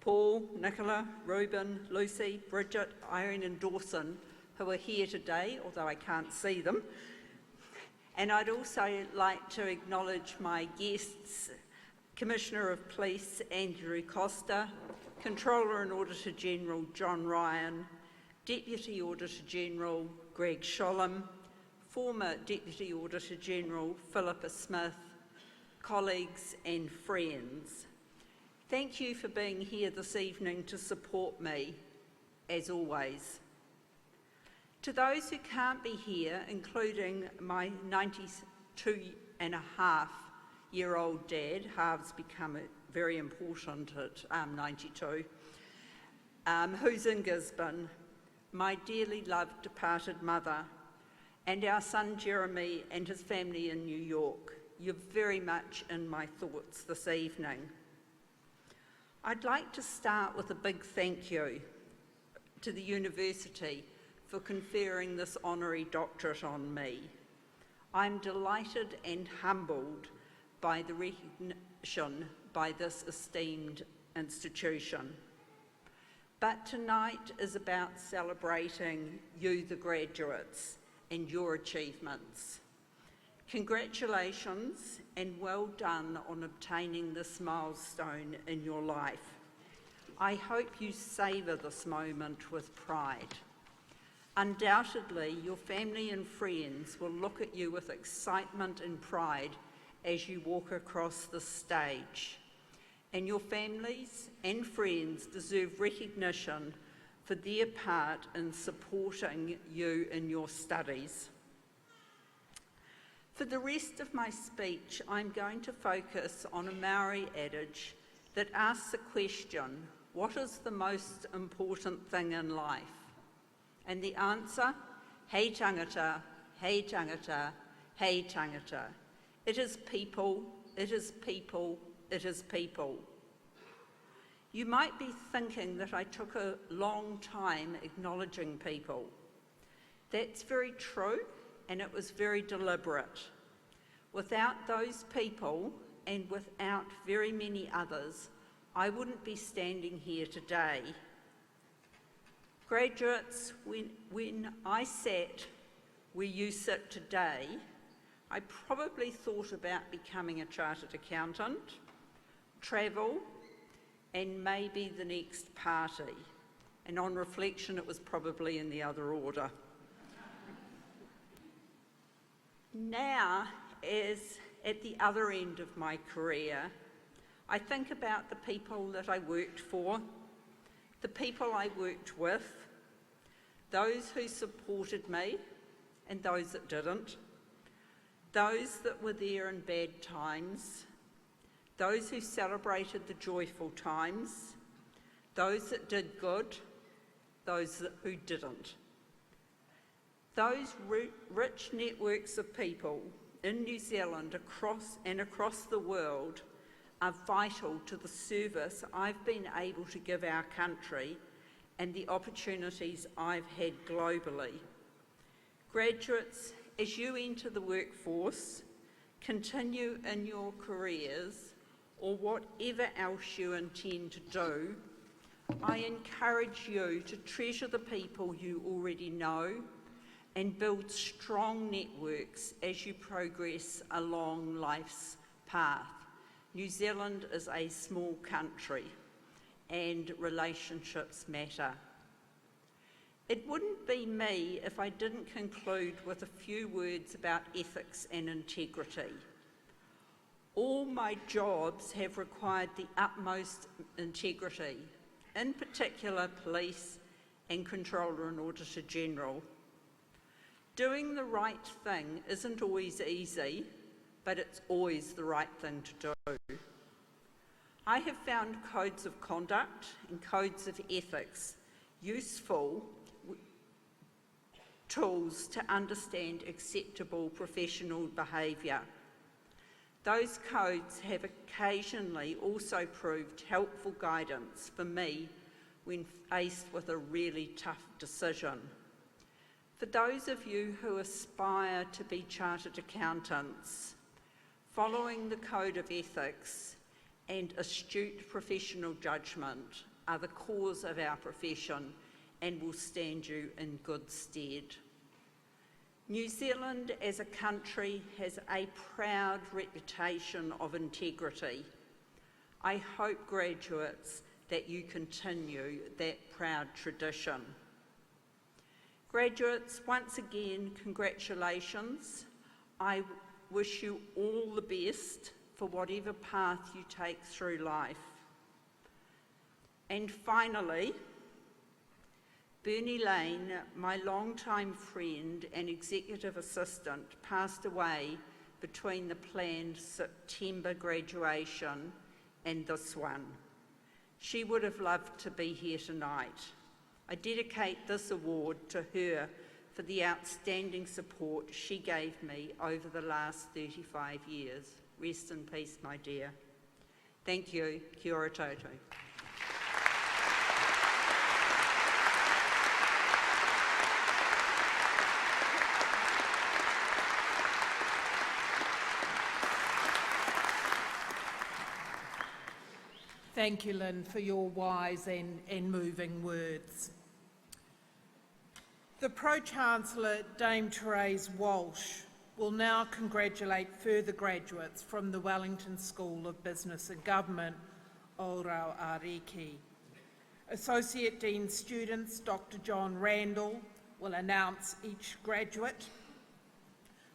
Paul, Nicola, Reuben, Lucy, Bridget, Irene and Dawson, who are here today, although I can't see them. And I'd also like to acknowledge my guests, Commissioner of Police Andrew Costa, Controller and Auditor General John Ryan, Deputy Auditor General Greg Sholem, former Deputy Auditor General Philippa Smith, colleagues and friends, thank you for being here this evening to support me, as always. To those who can't be here, including my 92-and-a-half-year-old dad, halves become very important at 92, who's in Gisborne, my dearly loved departed mother, and our son Jeremy and his family in New York, you're very much in my thoughts this evening. I'd like to start with a big thank you to the university for conferring this honorary doctorate on me. I'm delighted and humbled by the recognition by this esteemed institution. But tonight is about celebrating you, the graduates, and your achievements. Congratulations and well done on obtaining this milestone in your life. I hope you savour this moment with pride. Undoubtedly, your family and friends will look at you with excitement and pride as you walk across the stage. And your families and friends deserve recognition for their part in supporting you in your studies. For the rest of my speech, I'm going to focus on a Maori adage that asks the question, what is the most important thing in life? And the answer, hei tangata, hei tangata, hei tangata. It is people, it is people, it is people. You might be thinking that I took a long time acknowledging people. That's very true, and it was very deliberate. Without those people, and without very many others, I wouldn't be standing here today. Graduates, when I sat where you sit today, I probably thought about becoming a chartered accountant, travel, and maybe the next party. And on reflection, it was probably in the other order. Now, as at the other end of my career, I think about the people that I worked for, the people I worked with, those who supported me and those that didn't, those that were there in bad times, those who celebrated the joyful times, those that did good, those who didn't. Those rich networks of people in New Zealand across the world are vital to the service I've been able to give our country and the opportunities I've had globally. Graduates, as you enter the workforce, continue in your careers, or whatever else you intend to do, I encourage you to treasure the people you already know and build strong networks as you progress along life's path. New Zealand is a small country and relationships matter. It wouldn't be me if I didn't conclude with a few words about ethics and integrity. All my jobs have required the utmost integrity, in particular police and Controller and Auditor General. Doing the right thing isn't always easy, but it's always the right thing to do. I have found codes of conduct and codes of ethics useful tools to understand acceptable professional behaviour. Those codes have occasionally also proved helpful guidance for me when faced with a really tough decision. For those of you who aspire to be chartered accountants, following the code of ethics and astute professional judgment are the cause of our profession and will stand you in good stead. New Zealand as a country has a proud reputation of integrity. I hope, graduates, that you continue that proud tradition. Graduates, once again, congratulations. I wish you all the best for whatever path you take through life. And finally, Bernie Lane, my longtime friend and executive assistant, passed away between the planned September graduation and this one. She would have loved to be here tonight. I dedicate this award to her for the outstanding support she gave me over the last 35 years. Rest in peace, my dear. Thank you. Kia ora tatou. Thank you, Lynn, for your wise and moving words. The Pro-Chancellor, Dame Therese Walsh, will now congratulate further graduates from the Wellington School of Business and Government, Orau Ariki. Associate Dean students, Dr. John Randall, will announce each graduate.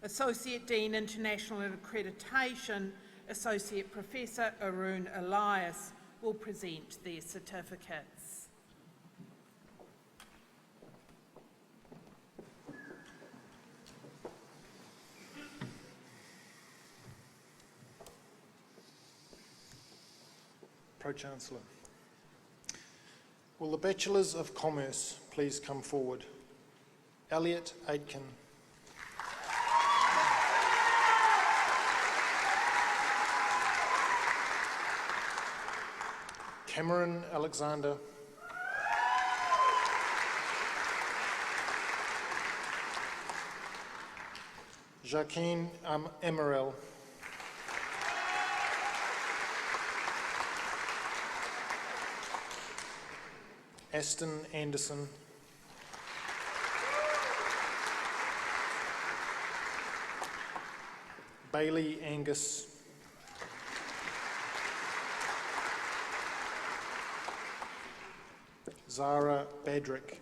Associate Dean International Accreditation, Associate Professor Arun Elias, will present their certificates. Pro-Chancellor. Will the Bachelors of Commerce please come forward? Elliot Aitken. Cameron Alexander. Jacqueline Emerel. Aston Anderson. Bailey Angus. Zara Badrick.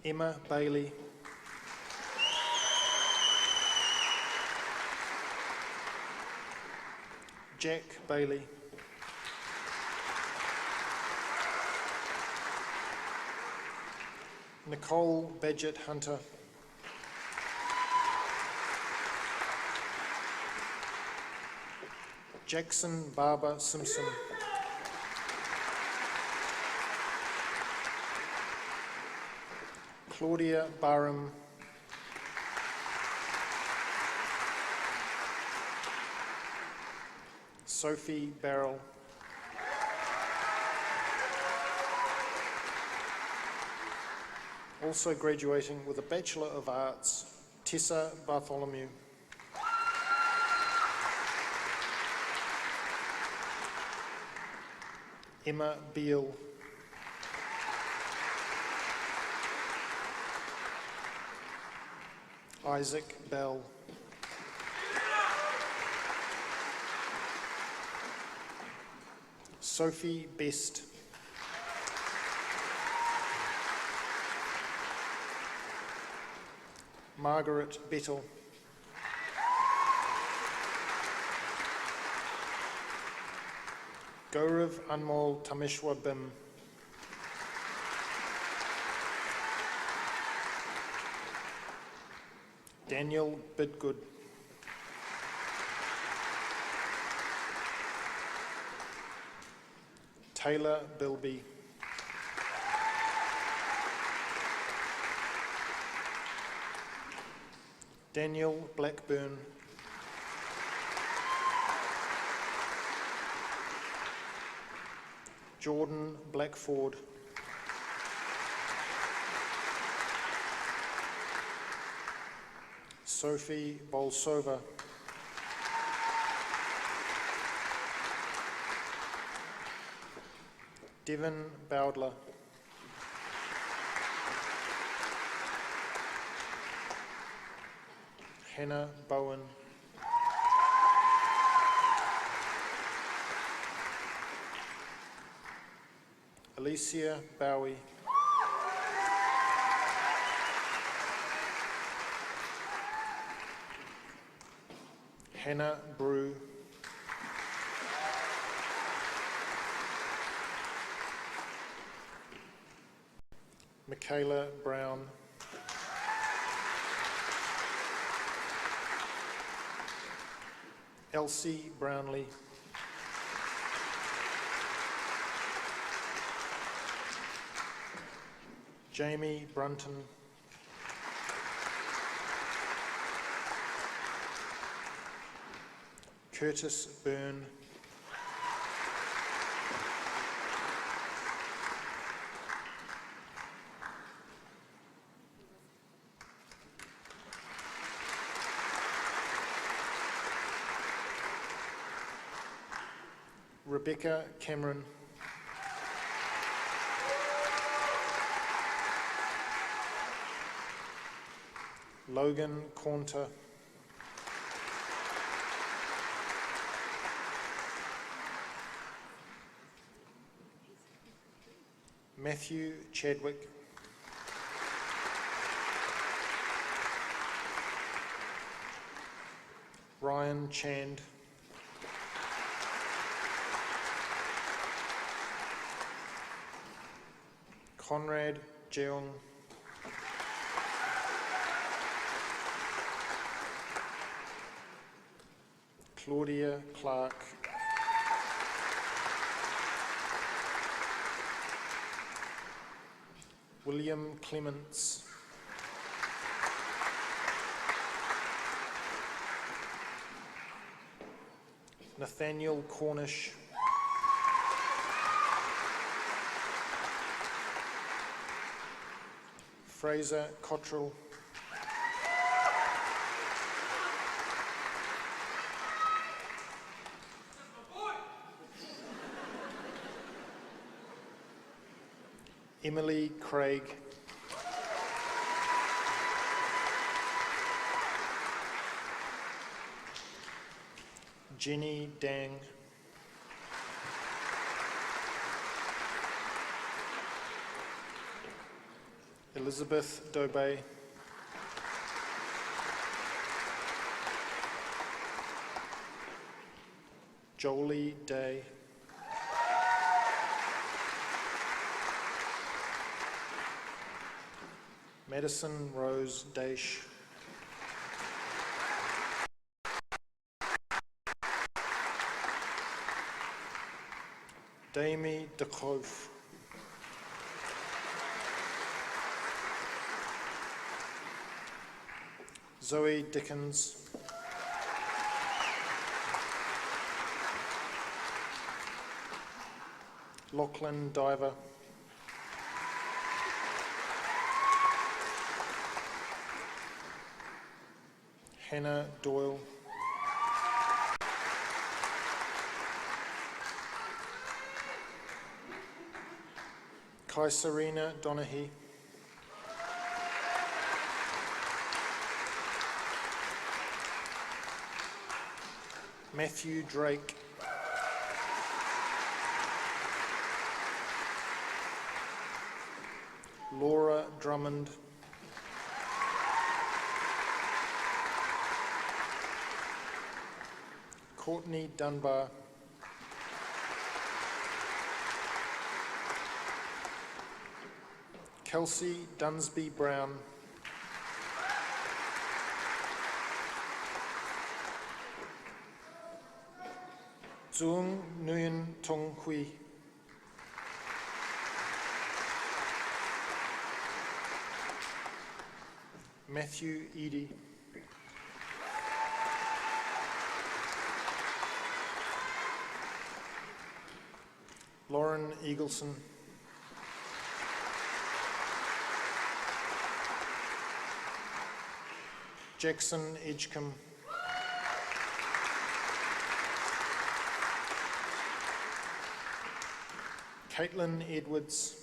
Emma Bailey. Jack Bailey. Nicole Badgett Hunter. Jackson Barber Simpson. Claudia Barham. Sophie Barrell. Also graduating with a Bachelor of Arts, Tessa Bartholomew. Emma Beale. Isaac Bell. Sophie Best. Margaret Bettel. Gaurav Anmol Tameshwar Bim. Daniel Bidgood. Taylor Bilby. Daniel Blackburn. Jordan Blackford. Sophie Bolsova. Devon Bowdler. Hannah Bowen. Alicia Bowie, Hannah Brew, Michaela Brown, Elsie Brownlee, Jamie Brunton, Curtis Byrne, Rebecca Cameron, Logan Cornter, Matthew Chadwick, Ryan Chand, Conrad Jeong, Claudia Clark, William Clements, Nathaniel Cornish, Fraser Cottrell, Emily Craig, Jenny Dang, Elizabeth Dobey, Jolie Day, Madison Rose Daish, Damie de Groof, Zoe Dickens, Lachlan Diver, Hannah Doyle, Kaisarina Donaghy, Matthew Drake, Laura Drummond, Courtney Dunbar, Kelsey Dunsby Brown, Zung Nguyen Tong Hui, Matthew Eady, Lauren Eagleson, Jackson Edgecombe, Caitlin Edwards,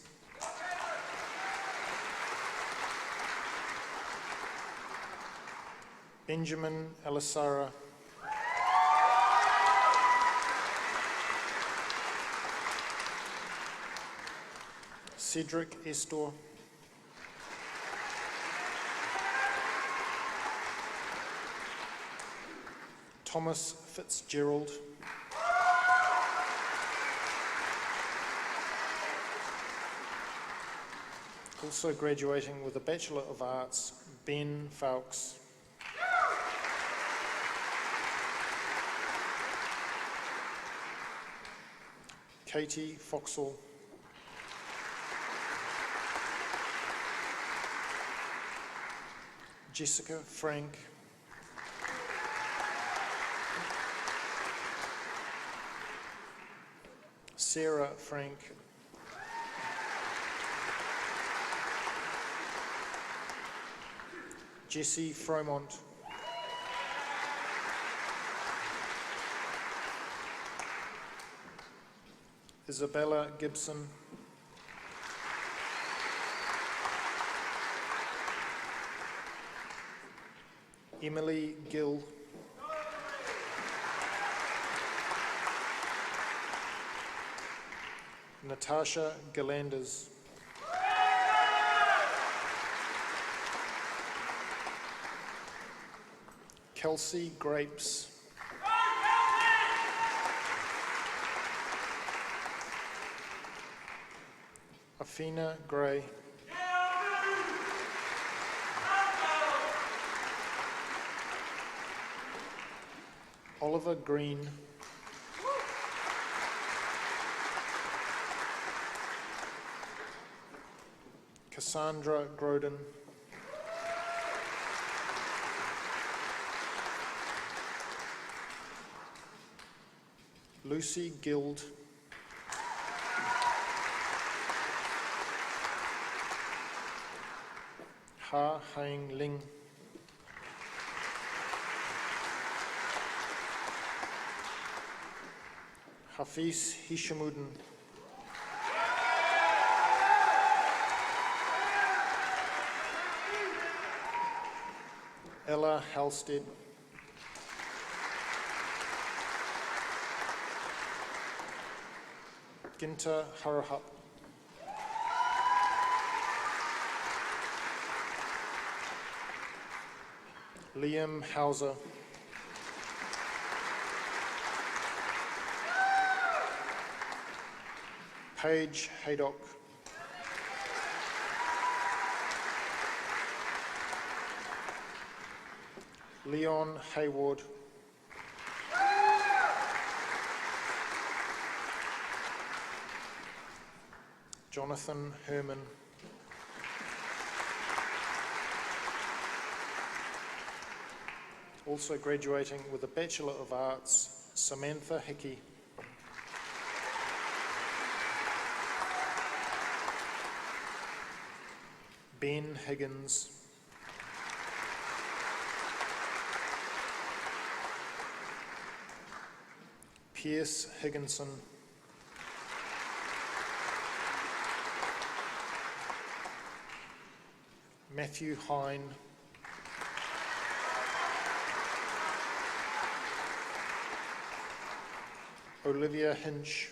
Benjamin Alisara, Cedric Estor, Thomas Fitzgerald, also graduating with a Bachelor of Arts, Ben Fowkes. Katie Foxall, Jessica Frank, Sarah Frank, Jessie Fromont, Isabella Gibson, Emily Gill, Natasha Galanders, Kelsey Grapes, Afina Gray, Oliver Green, Cassandra Groden, Lucy Guild, Ha Hang Ling, Hafiz Hishamuddin, Ella Halstead, Ginta Harahup, Liam Hauser, Paige Haydock, Leon Hayward, Jonathan Herman, also graduating with a Bachelor of Arts, Samantha Hickey, Ben Higgins, Pierce Higginson, Matthew Hine, Olivia Hinch,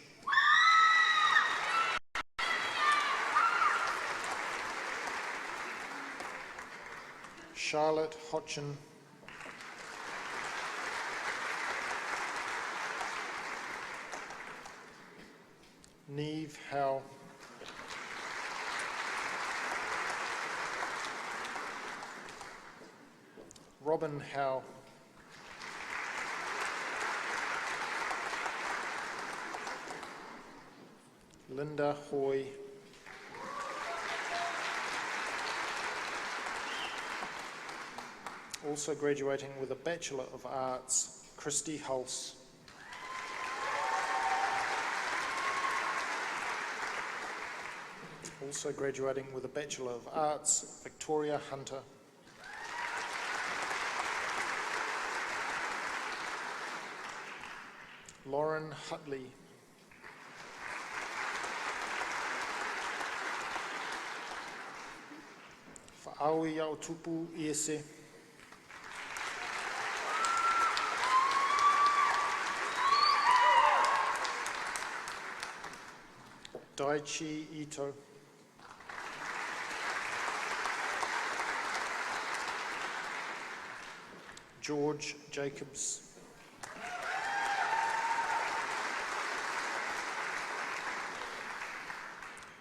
Charlotte Hodgson, Neve Howe, Robin Howe, Linda Hoy, also graduating with a Bachelor of Arts, Christy Hulse, also graduating with a Bachelor of Arts, Victoria Hunter, Lauren Hutley, Fa'aui Yautupu Iese, Daichi Ito, George Jacobs.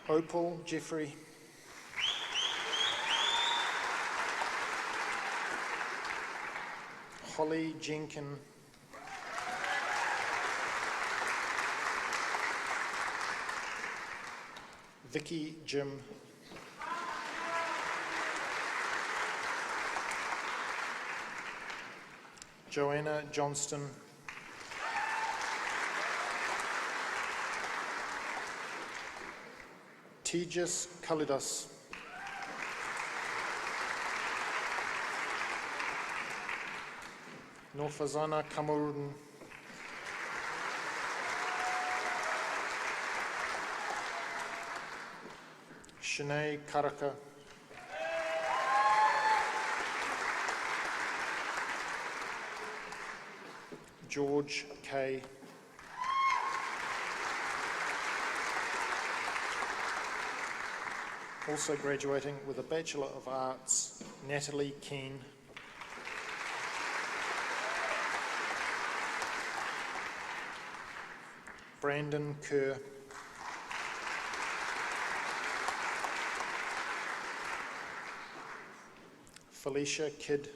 Opal Jeffrey. Holly Jenkin. Vicky Jim. Joanna Johnston. Tejas Kalidas. Norfazana Kamarudin. Shanae Karaka. George Kay. Also graduating with a Bachelor of Arts, Natalie Keane. Brandon Kerr. Felicia Kidd.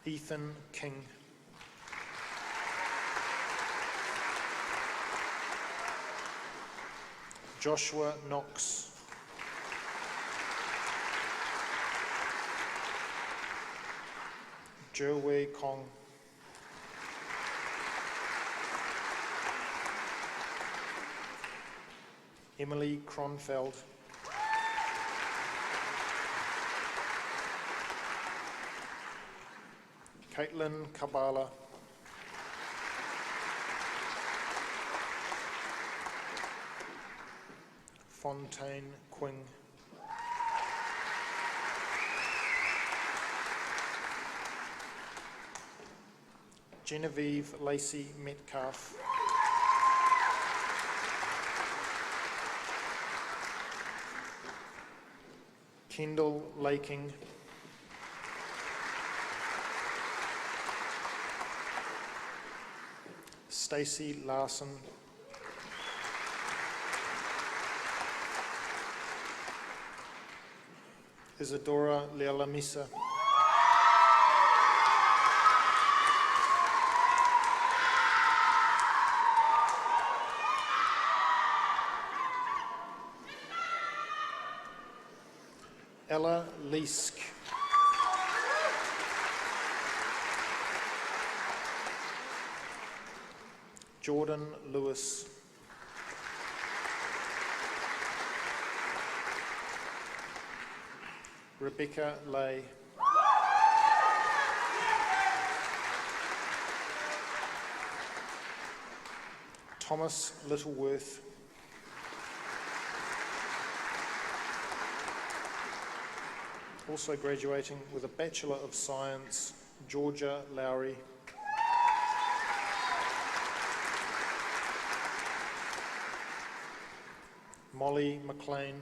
Ethan King. Joshua Knox. Jo Wei Kong. Emily Kronfeld. Caitlin Kabala. Fontaine Quing. Genevieve Lacey Metcalf. Kendall Laking. Stacey Larson. Isadora Lealamisa. Ella Leask. Jordan Lewis. Rebecca Lay. Thomas Littleworth. Also graduating with a Bachelor of Science, Georgia Lowry. Molly McLean.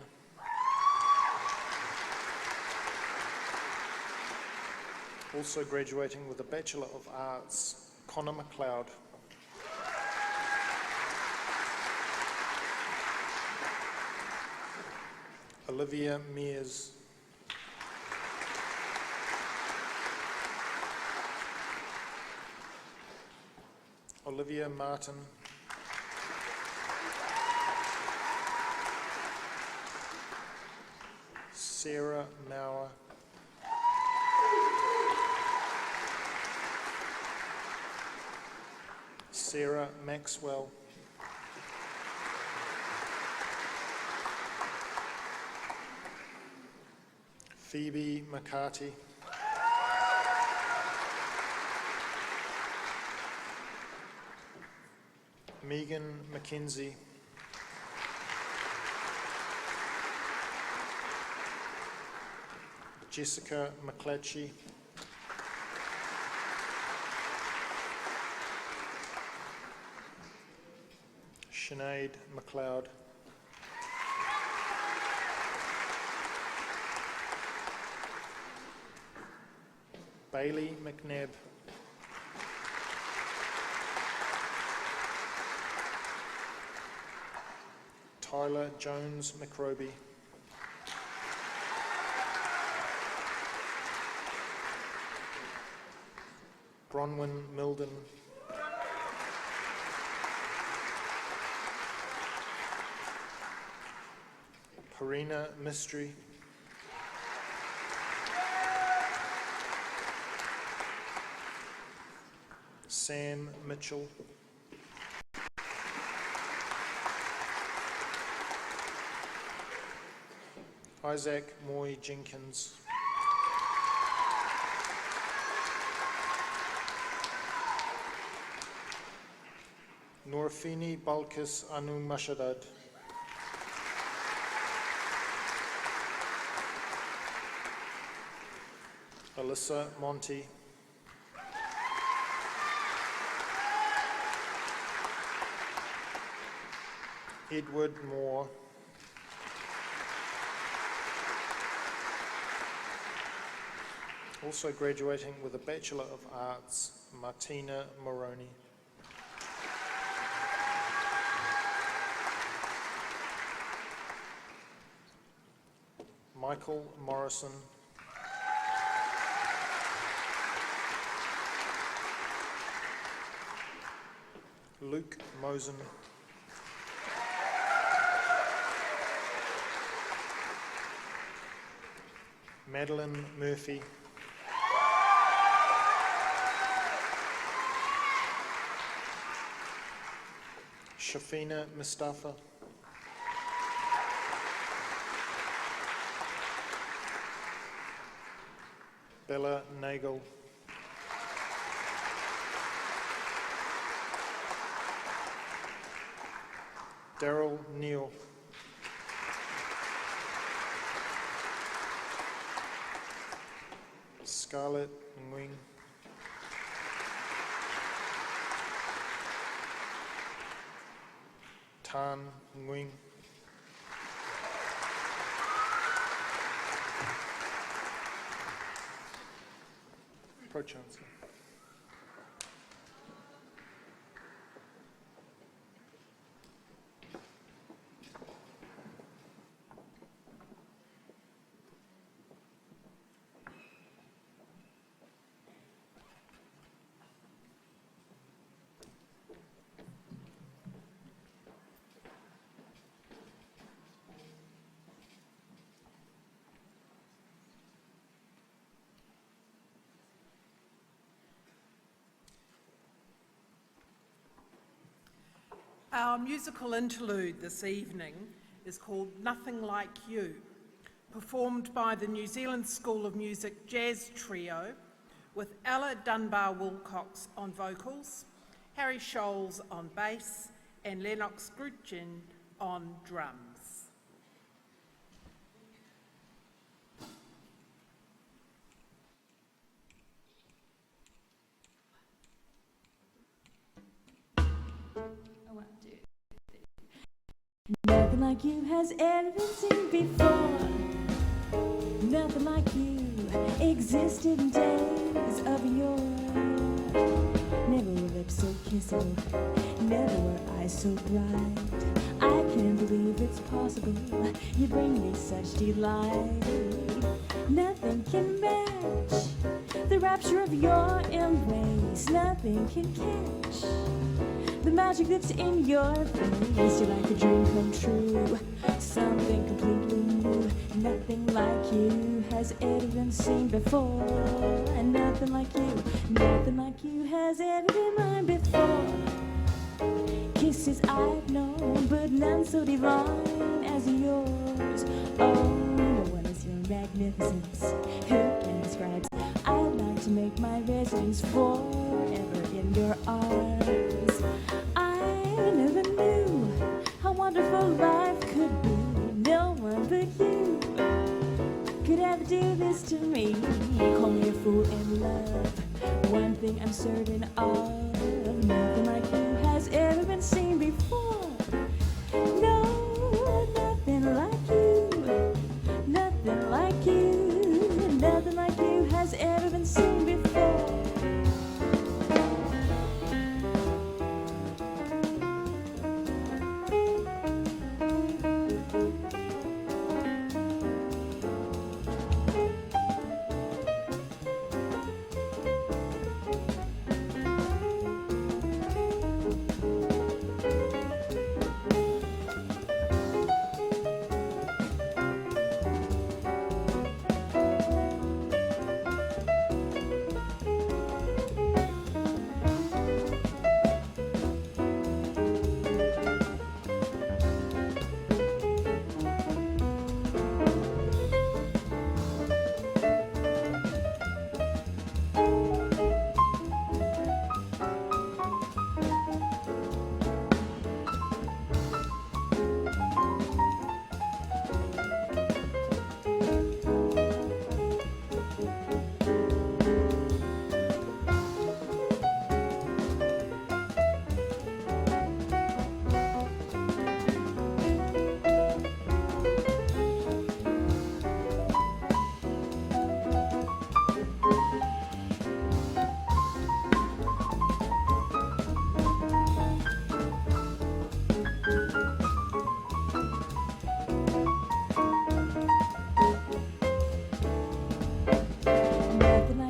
Also graduating with a Bachelor of Arts, Connor McLeod. Olivia Mears. Olivia Martin. Sarah Mauer. Sarah Maxwell. Phoebe McCarty. Megan McKenzie. Jessica McClatchy. Sinead McLeod. Bailey McNabb. Tyler Jones McRoby. Bronwyn Milden. Karina Mystery. Sam Mitchell. Isaac Moy Jenkins. Norfini Balkis Anu Mashadad. Alyssa Monty. Edward Moore. Also graduating with a Bachelor of Arts, Martina Moroney. Michael Morrison. Luke Mosen. Madeline Murphy. Shafina Mustafa. Bella Nagel. Daryl Neal. Scarlett Nguyen. Tan Nguyen. Pro-Chancellor. Our musical interlude this evening is called Nothing Like You, performed by the New Zealand School of Music Jazz Trio with Ella Dunbar-Wilcox on vocals, Harry Scholes on bass, and Lennox Grutjen on drums. Nothing like you has ever been seen before. Nothing like you existed in days of yore. Never were lips so kissable, never were eyes so bright. I can't believe it's possible, you bring me such delight. Nothing can match the rapture of your embrace. Nothing can catch the magic that's in your face. You're like a dream come true, something completely new. Nothing like you has ever been seen before. And nothing like you has ever been mine before. Kisses I've known, but none so divine as yours. Oh, what is your magnificence? Who can describe? I'd like to make my residence forever in your arms. I never knew how wonderful life could be. No one but you could ever do this to me. Call me a fool in love, one thing I'm certain of. Nothing like you has ever been seen before. No, nothing like you. Nothing like you. Nothing like you has ever been seen before.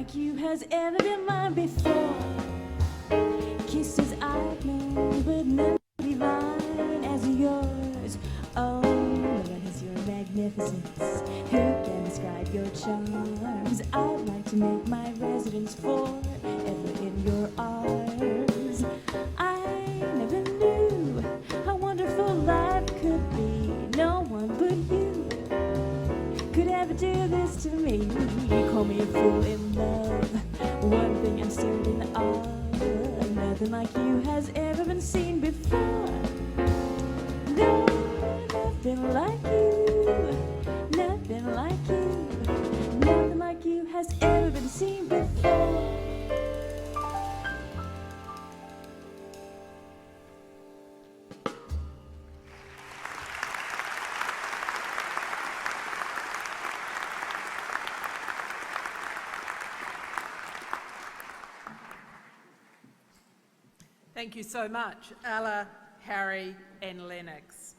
like you has ever been mine before. Kisses I've known, but none divine as yours. Oh, what is your magnificence? Who can describe your charms? I'd like to make my residence forever in your arms. I never knew how wonderful life could be. No one but you could ever do this to me. You call me a fool in love. One thing I'm certain of, nothing like you has ever been seen before. No, nothing like you. Nothing like you. Nothing like you has ever been seen before. Thank you so much, Ella, Harry and Lennox.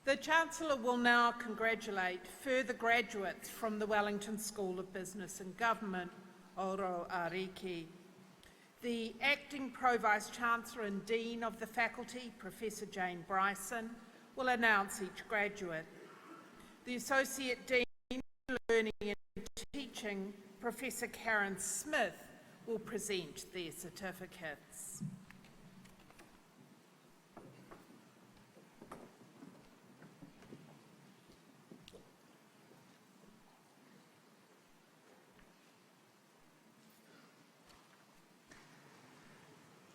The Chancellor will now congratulate further graduates from the Wellington School of Business and Government, Oro Ariki. The Acting Pro-Vice-Chancellor and Dean of the Faculty, Professor Jane Bryson, will announce each graduate. The Associate Dean of Learning and Teaching, Professor Karen Smith, will present their certificates.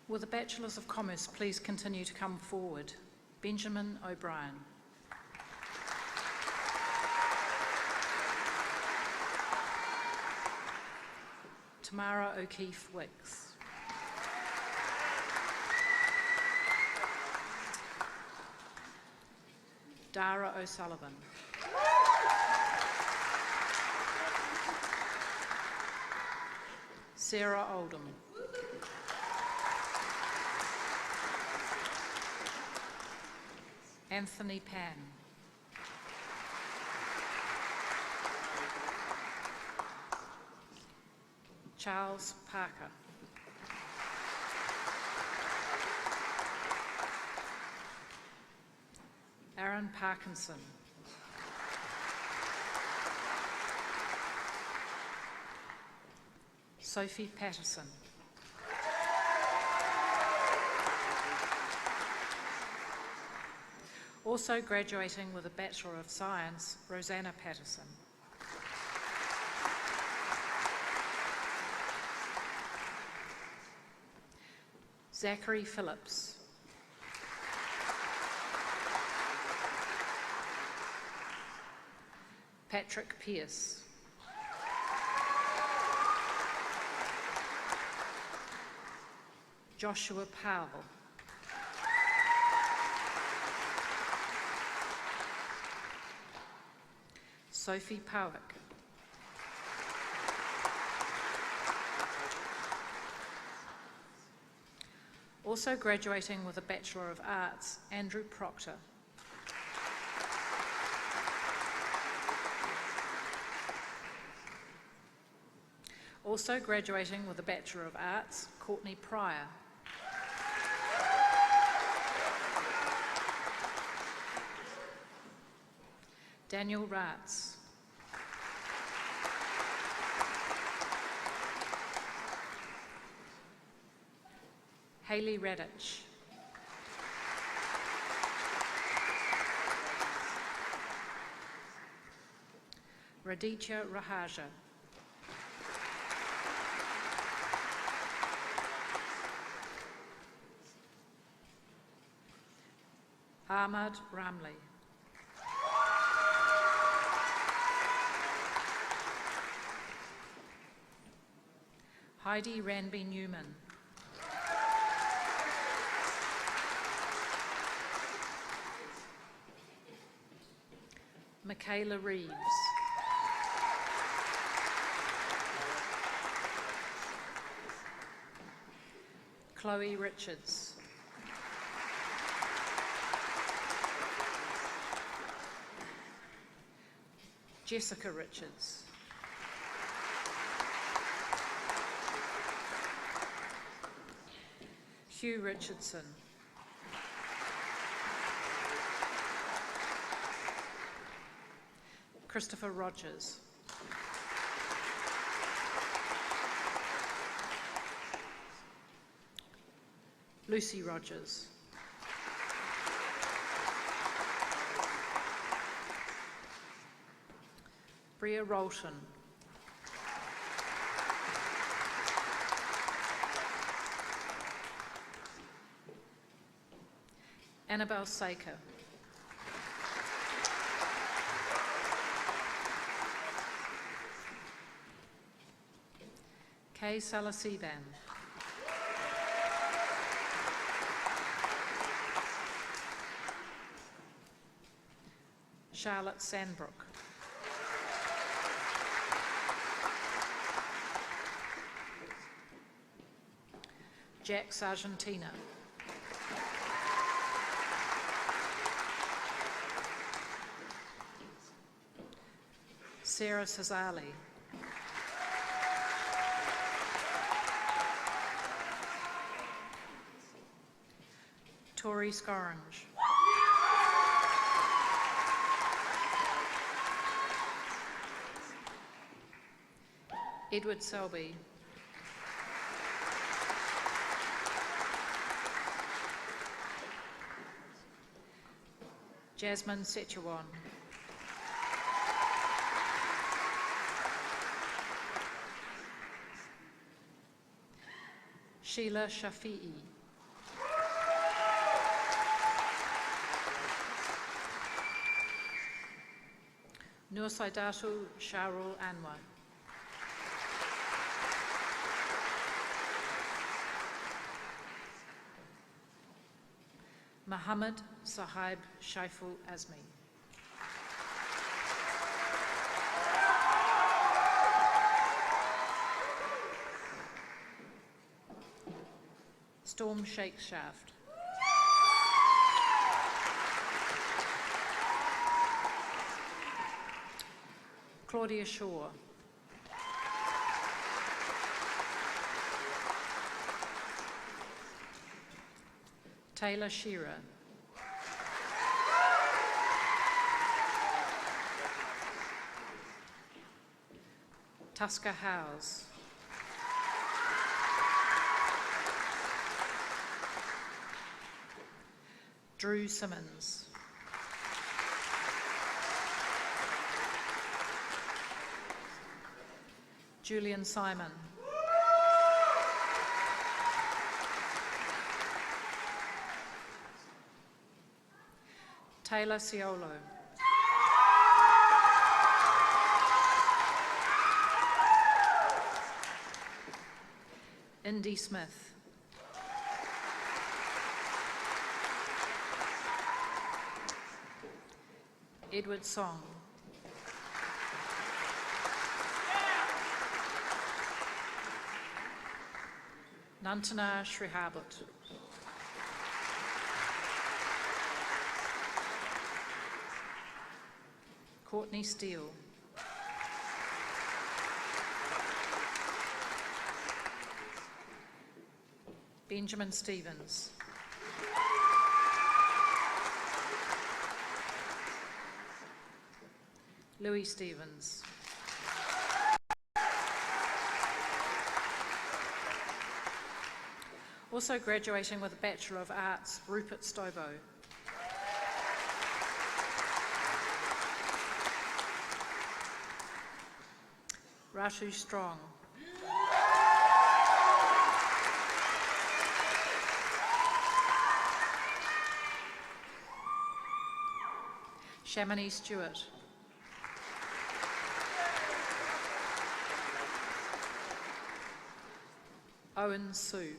Will the Bachelors of Commerce please continue to come forward? Benjamin O'Brien. Tamara O'Keefe-Wicks. Dara O'Sullivan. Sarah Oldham. Anthony Pan. Charles Parker. Aaron Parkinson. Sophie Patterson. Also graduating with a Bachelor of Science, Rosanna Patterson. Zachary Phillips. Patrick Pearce. Joshua Powell. Sophie Powick. Also graduating with a Bachelor of Arts, Andrew Proctor. Also graduating with a Bachelor of Arts, Courtney Pryor. Daniel Ratz. Hayley Radich. Raditya Rahaja. Ahmad Ramli. Heidi Ranby Newman. Michaela Reeves. Chloe Richards. Jessica Richards. Hugh Richardson. Christopher Rogers. Lucy Rogers. Bria Rolton. Annabelle Saker. Kay Salasiban. Charlotte Sandbrook. Jack Sargentina. Sarah Cesali. Tori Scorange. Edward Selby. Jasmine Sechawan. Sheila Shafi'i. Nur Saidatu Sharul Anwar. Muhammad Sahib Shaiful Azmi. Storm Shakeshaft. Claudia Shaw. Taylor Shearer. Tusker Howes. Drew Simmons. Julian Simon. Taylor Ciolo. Indy Smith. Edward Song. Nantana Srihabut. Courtney Steele. Benjamin Stevens. Louis Stevens. Also graduating with a Bachelor of Arts, Rupert Stobo. Rashu Strong. Shamini Stewart. Owen Sue.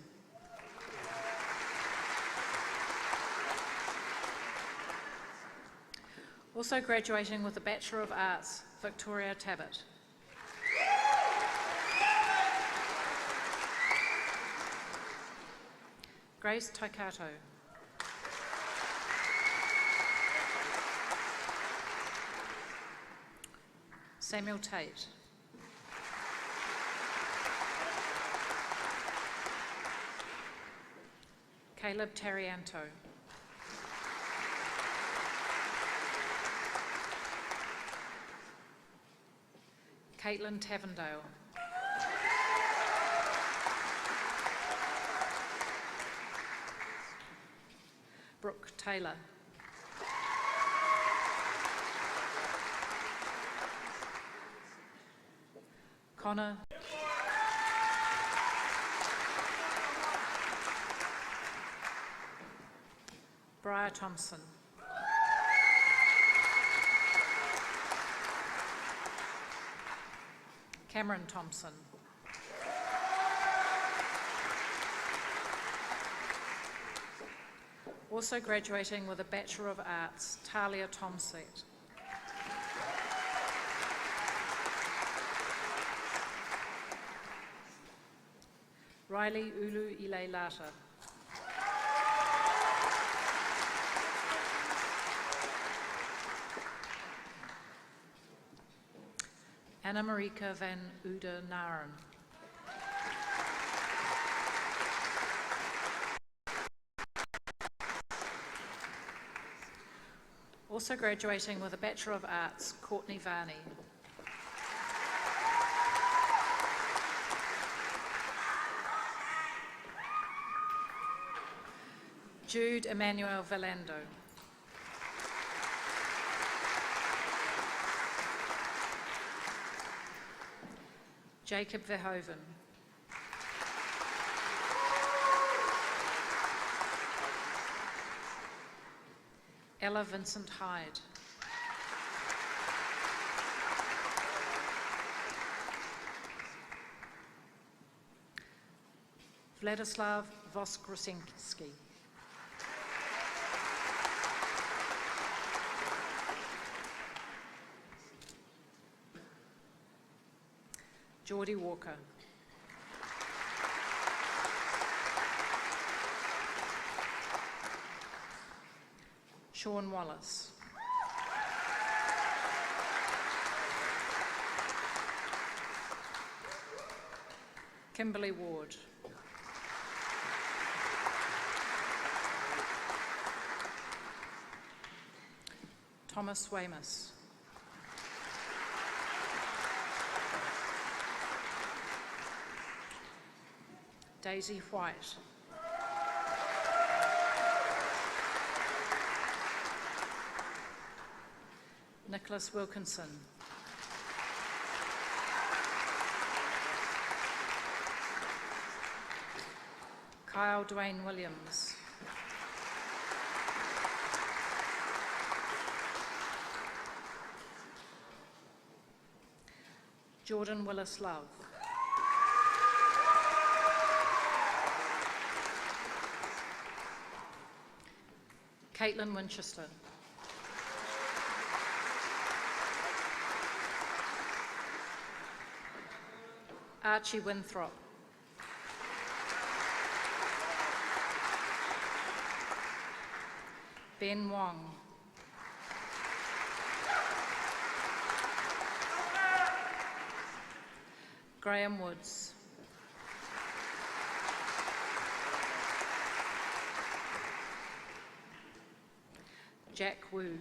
Also graduating with a Bachelor of Arts, Victoria Tabbert. Grace Taikato. Samuel Tate. Caleb Tarianto. Caitlin Tavendale. Brooke Taylor. Connor. Briar Thompson. Cameron Thompson. Also graduating with a Bachelor of Arts, Talia Tomset. Riley Ulu Ileilata. Anna Marika van Uda Naren. Also graduating with a Bachelor of Arts, Courtney Varney. Jude Emmanuel Valando. Jacob Verhoeven. Ella Vincent Hyde. Vladislav Voskresinski. Geordie Walker. Sean Wallace. Kimberly Ward. Thomas Weymouth. Daisy White. Nicholas Wilkinson. Kyle Dwayne Williams. Jordan Willis Love. Caitlin Winchester. Archie Winthrop. Ben Wong. Graham Woods. Jack Wu.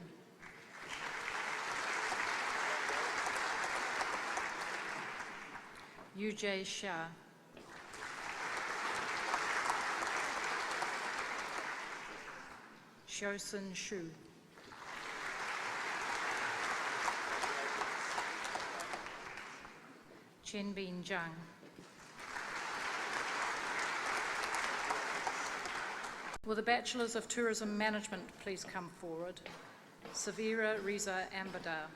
Ujay Shah. Shosin Shu. Chen Bin Zhang. Will the Bachelors of Tourism Management please come forward? Savira Riza Ambadar.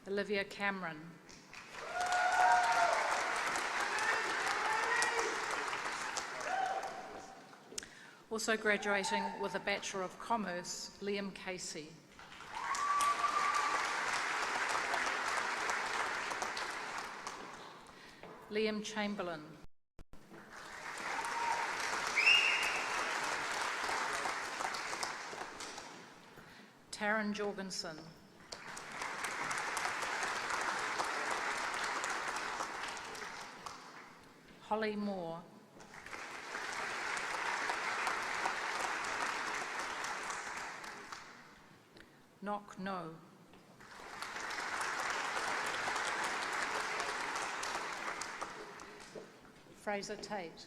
Olivia Cameron. Also graduating with a Bachelor of Commerce, Liam Casey. Liam Chamberlain. Taryn Jorgensen. Holly Moore. Knock no. Fraser Tate.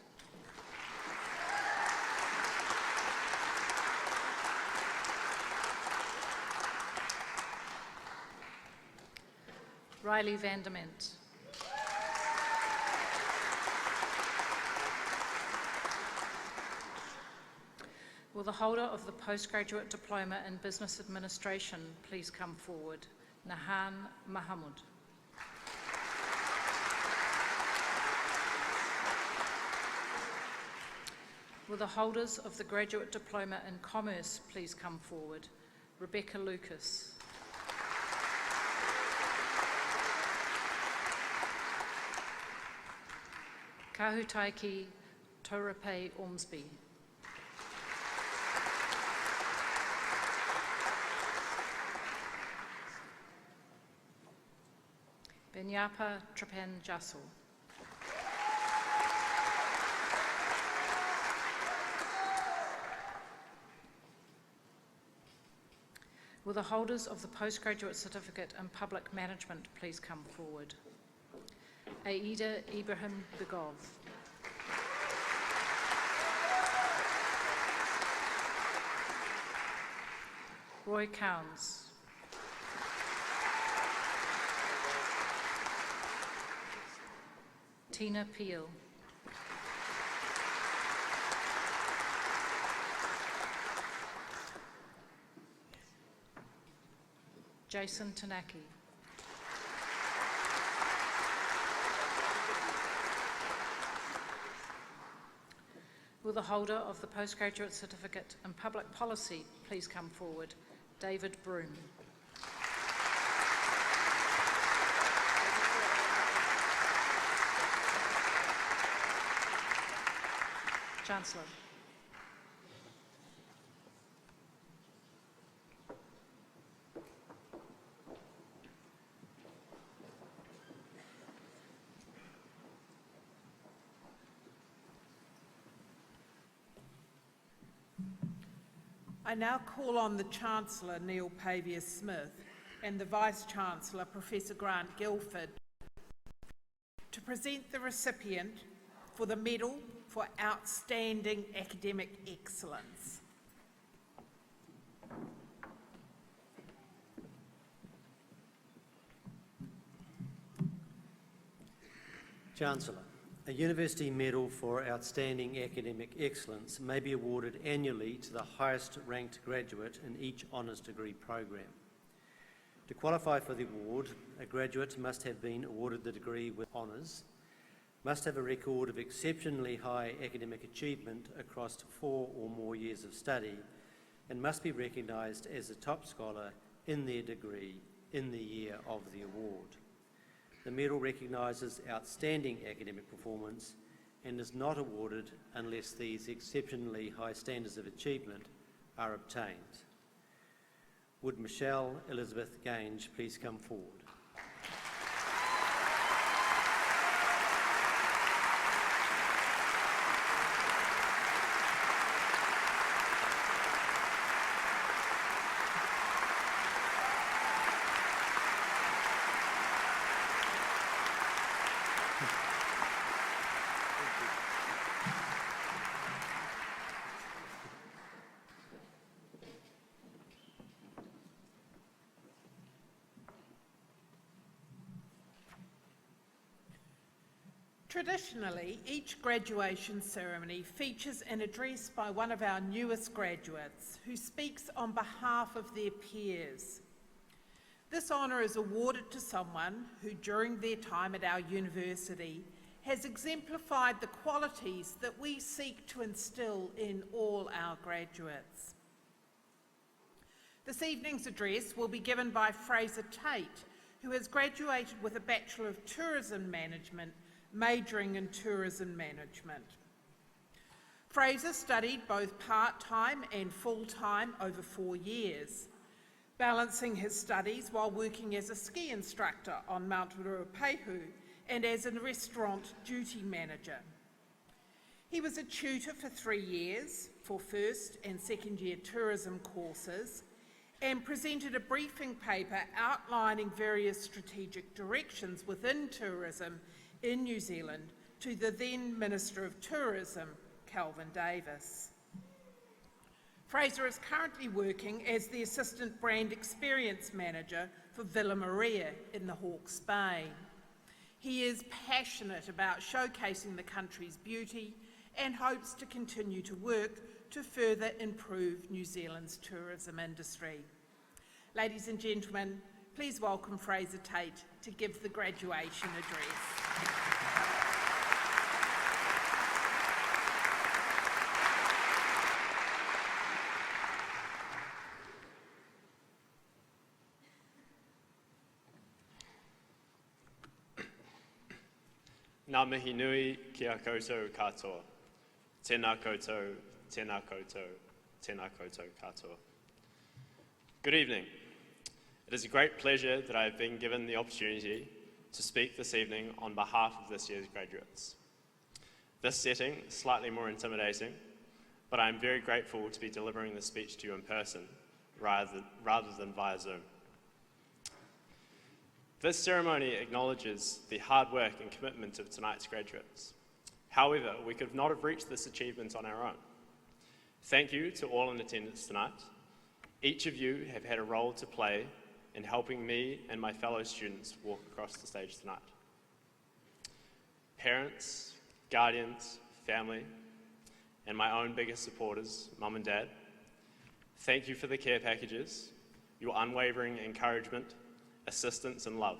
Riley Vanderment. Will the holder of the postgraduate diploma in business administration please come forward? Nahan Mahamud. Will the holders of the graduate diploma in commerce please come forward? Rebecca Lucas. Kahutaiki Taurape Ormsby. Benyapa Trapen Jassel. Will the holders of the postgraduate certificate in public management please come forward? Aida Ibrahim Begov. Roy Counds. Tina Peel. Jason Tanaki. Will the holder of the postgraduate certificate in public policy please come forward? David Broom. Chancellor. I now call on the Chancellor, Neil Pavier-Smith, and the Vice-Chancellor, Professor Grant Guilford, to present the recipient for the Medal for Outstanding Academic Excellence. Chancellor, a University Medal for Outstanding Academic Excellence may be awarded annually to the highest ranked graduate in each honours degree program. To qualify for the award, a graduate must have been awarded the degree with honours, must have a record of exceptionally high academic achievement across 4 or more years of study, and must be recognised as a top scholar in their degree in the year of the award. The medal recognises outstanding academic performance and is not awarded unless these exceptionally high standards of achievement are obtained. Would Michelle Elizabeth Gange please come forward? Traditionally, each graduation ceremony features an address by one of our newest graduates who speaks on behalf of their peers. This honour is awarded to someone who, during their time at our university, has exemplified the qualities that we seek to instil in all our graduates. This evening's address will be given by Fraser Tate, who has graduated with a Bachelor of Tourism Management, majoring in tourism management. Fraser studied both part-time and full-time over 4 years, balancing his studies while working as a ski instructor on Mount Ruapehu and as a restaurant duty manager. He was a tutor for 3 years for first and second year tourism courses and presented a briefing paper outlining various strategic directions within tourism in New Zealand to the then Minister of Tourism, Kelvin Davis. Fraser is currently working as the Assistant Brand Experience Manager for Villa Maria in the Hawke's Bay. He is passionate about showcasing the country's beauty and hopes to continue to work to further improve New Zealand's tourism industry. Ladies and gentlemen, please welcome Fraser Tate to give the graduation address. Ngā mihi nui ki a koutou katoa. Tēnā koutou, tēnā koutou, tēnā koutou katoa. Good evening. It is a great pleasure that I have been given the opportunity to speak this evening on behalf of this year's graduates. This setting is slightly more intimidating, but I am very grateful to be delivering this speech to you in person rather than via Zoom. This ceremony acknowledges the hard work and commitment of tonight's graduates. However, we could not have reached this achievement on our own. Thank you to all in attendance tonight. Each of you have had a role to play in helping me and my fellow students walk across the stage tonight. Parents, guardians, family, and my own biggest supporters, Mum and Dad, thank you for the care packages, your unwavering encouragement, assistance and love.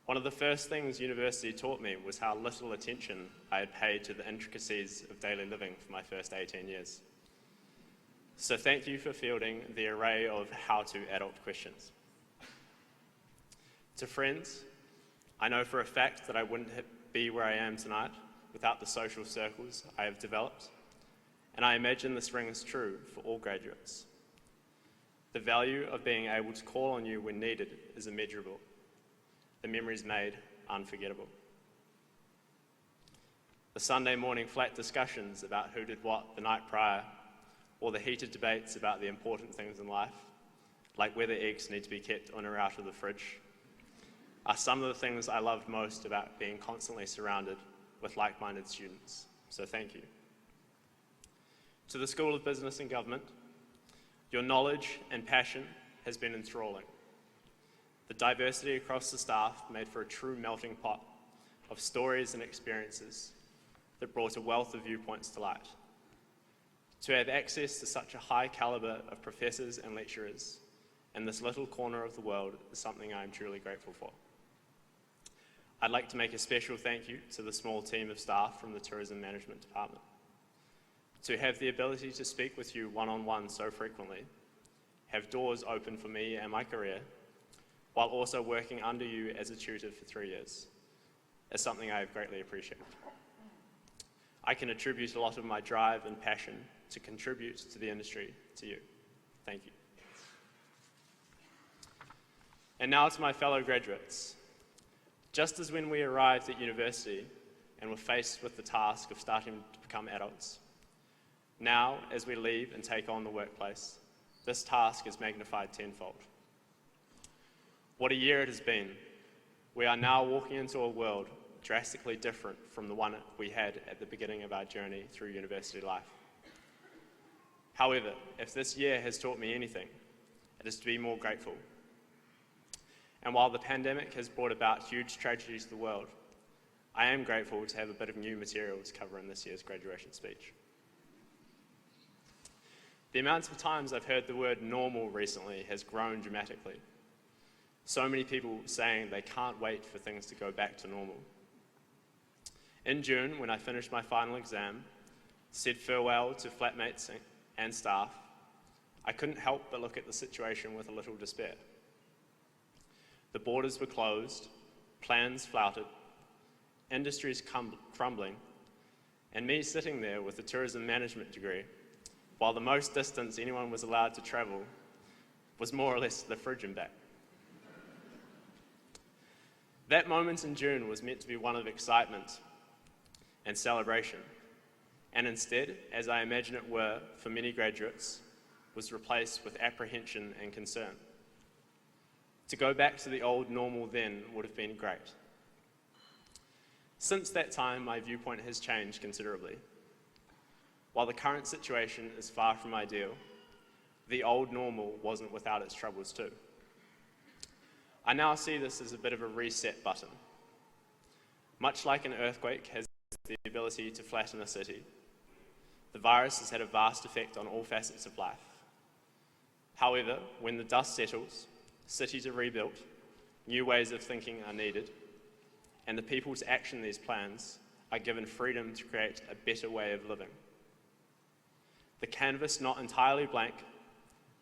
One of the first things university taught me was how little attention I had paid to the intricacies of daily living for my first 18 years. So thank you for fielding the array of how-to adult questions. To friends, I know for a fact that I wouldn't be where I am tonight without the social circles I have developed, and I imagine this rings true for all graduates. The value of being able to call on you when needed is immeasurable. The memories made unforgettable. The Sunday morning flat discussions about who did what the night prior, or the heated debates about the important things in life, like whether eggs need to be kept on or out of the fridge, are some of the things I loved most about being constantly surrounded with like-minded students. So thank you. To the School of Business and Government, your knowledge and passion has been enthralling. The diversity across the staff made for a true melting pot of stories and experiences that brought a wealth of viewpoints to light. To have access to such a high calibre of professors and lecturers in this little corner of the world is something I am truly grateful for. I'd like to make a special thank you to the small team of staff from the Tourism Management Department. To have the ability to speak with you one-on-one so frequently, have doors open for me and my career, while also working under you as a tutor for 3 years, is something I have greatly appreciated. I can attribute a lot of my drive and passion to contribute to the industry to you. Thank you. And now to my fellow graduates. Just as when we arrived at university and were faced with the task of starting to become adults, now, as we leave and take on the workplace, this task is magnified tenfold. What a year it has been. We are now walking into a world drastically different from the one we had at the beginning of our journey through university life. However, if this year has taught me anything, it is to be more grateful. And while the pandemic has brought about huge tragedies to the world, I am grateful to have a bit of new material to cover in this year's graduation speech. The amount of times I've heard the word normal recently has grown dramatically. So many people saying they can't wait for things to go back to normal. In June, when I finished my final exam, said farewell to flatmates and staff, I couldn't help but look at the situation with a little despair. The borders were closed, plans flouted, industries crumbling, and me sitting there with a tourism management degree, while the most distance anyone was allowed to travel was more or less the fridge and back. That moment in June was meant to be one of excitement and celebration, and instead, as I imagine it were for many graduates, was replaced with apprehension and concern. To go back to the old normal then would have been great. Since that time, my viewpoint has changed considerably. While the current situation is far from ideal, the old normal wasn't without its troubles too. I now see this as a bit of a reset button. Much like an earthquake has the ability to flatten a city, the virus has had a vast effect on all facets of life. However, when the dust settles, cities are rebuilt, new ways of thinking are needed, and the people to action these plans are given freedom to create a better way of living. The canvas not entirely blank,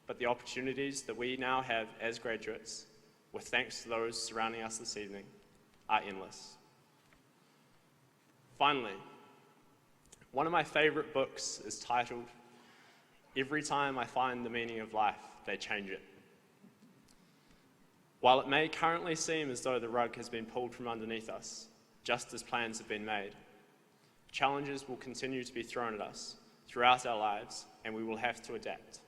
but the opportunities that we now have as graduates, with thanks to those surrounding us this evening, are endless. Finally, one of my favourite books is titled, "Every Time I Find the Meaning of Life, They Change It." While it may currently seem as though the rug has been pulled from underneath us, just as plans have been made, challenges will continue to be thrown at us throughout our lives, and we will have to adapt.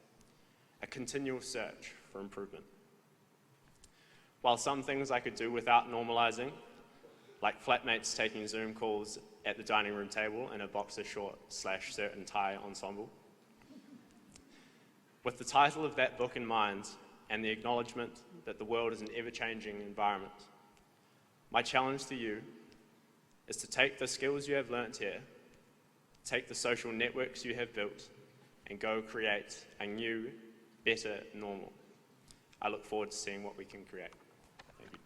A continual search for improvement. While some things I could do without normalising, like flatmates taking Zoom calls at the dining room table in a boxer short/shirt and tie ensemble. With the title of that book in mind and the acknowledgement that the world is an ever-changing environment, my challenge to you is to take the skills you have learnt here, take the social networks you have built, and go create a new, better normal. I look forward to seeing what we can create. Thank you.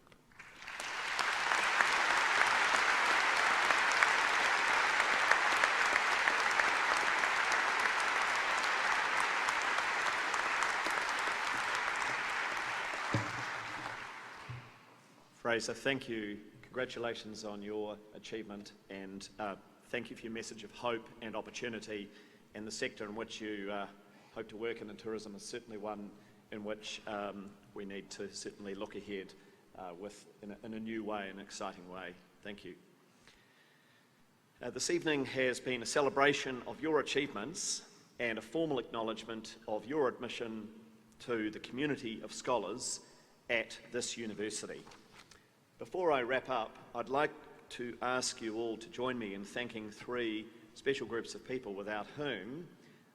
Fraser, thank you. Congratulations on your achievement, and thank you for your message of hope and opportunity. And the sector in which you hope to work in, and tourism is certainly one in which we need to certainly look ahead in a new way, an exciting way. Thank you. This evening has been a celebration of your achievements and a formal acknowledgement of your admission to the community of scholars at this university. Before I wrap up, I'd like to ask you all to join me in thanking three special groups of people without whom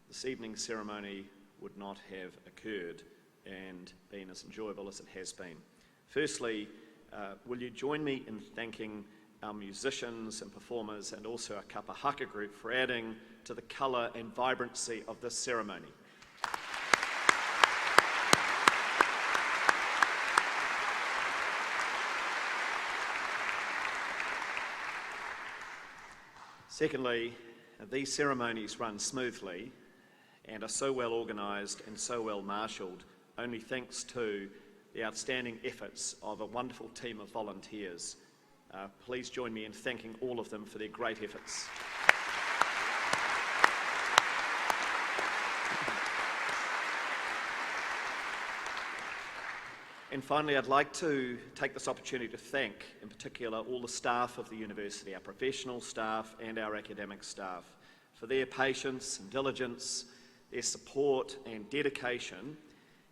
this evening's ceremony would not have occurred and been as enjoyable as it has been. Firstly, will you join me in thanking our musicians and performers, and also our Kapa Haka group, for adding to the colour and vibrancy of this ceremony. Secondly, these ceremonies run smoothly and are so well organised and so well marshalled only thanks to the outstanding efforts of a wonderful team of volunteers. Please join me in thanking all of them for their great efforts. And finally, I'd like to take this opportunity to thank, in particular, all the staff of the university, our professional staff and our academic staff, for their patience and diligence, their support and dedication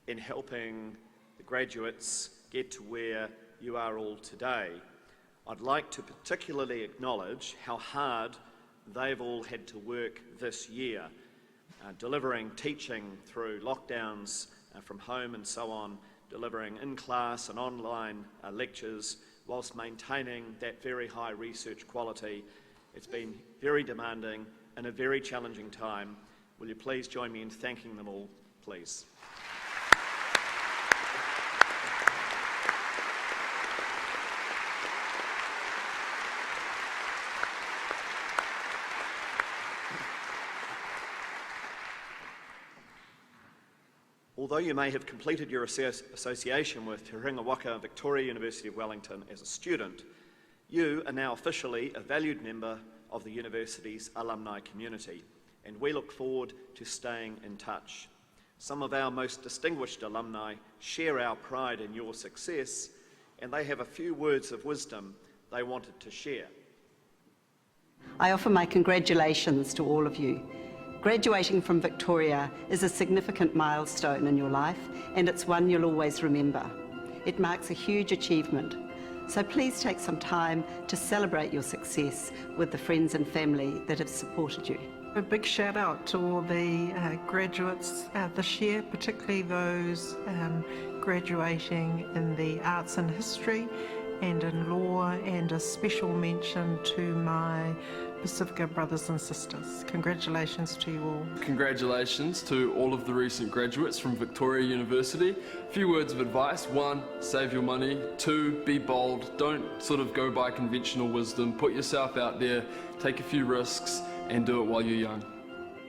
in helping the graduates get to where you are all today. I'd like to particularly acknowledge how hard they've all had to work this year, delivering teaching through lockdowns from home and so on, delivering in-class and online lectures whilst maintaining that very high research quality. It's been very demanding and a very challenging time. Will you please join me in thanking them all, please? Although you may have completed your association with Te Ringa Waka Victoria University of Wellington as a student, you are now officially a valued member of the university's alumni community, and we look forward to staying in touch. Some of our most distinguished alumni share our pride in your success, and they have a few words of wisdom they wanted to share. I offer my congratulations to all of you. Graduating from Victoria is a significant milestone in your life, and it's one you'll always remember. It marks a huge achievement, so please take some time to celebrate your success with the friends and family that have supported you. A big shout out to all the graduates this year, particularly those graduating in the arts and history and in law, and a special mention to my Pacifica brothers and sisters. Congratulations to you all. Congratulations to all of the recent graduates from Victoria University. A few words of advice. 1, save your money. 2, be bold. Don't sort of go by conventional wisdom. Put yourself out there, take a few risks, and do it while you're young.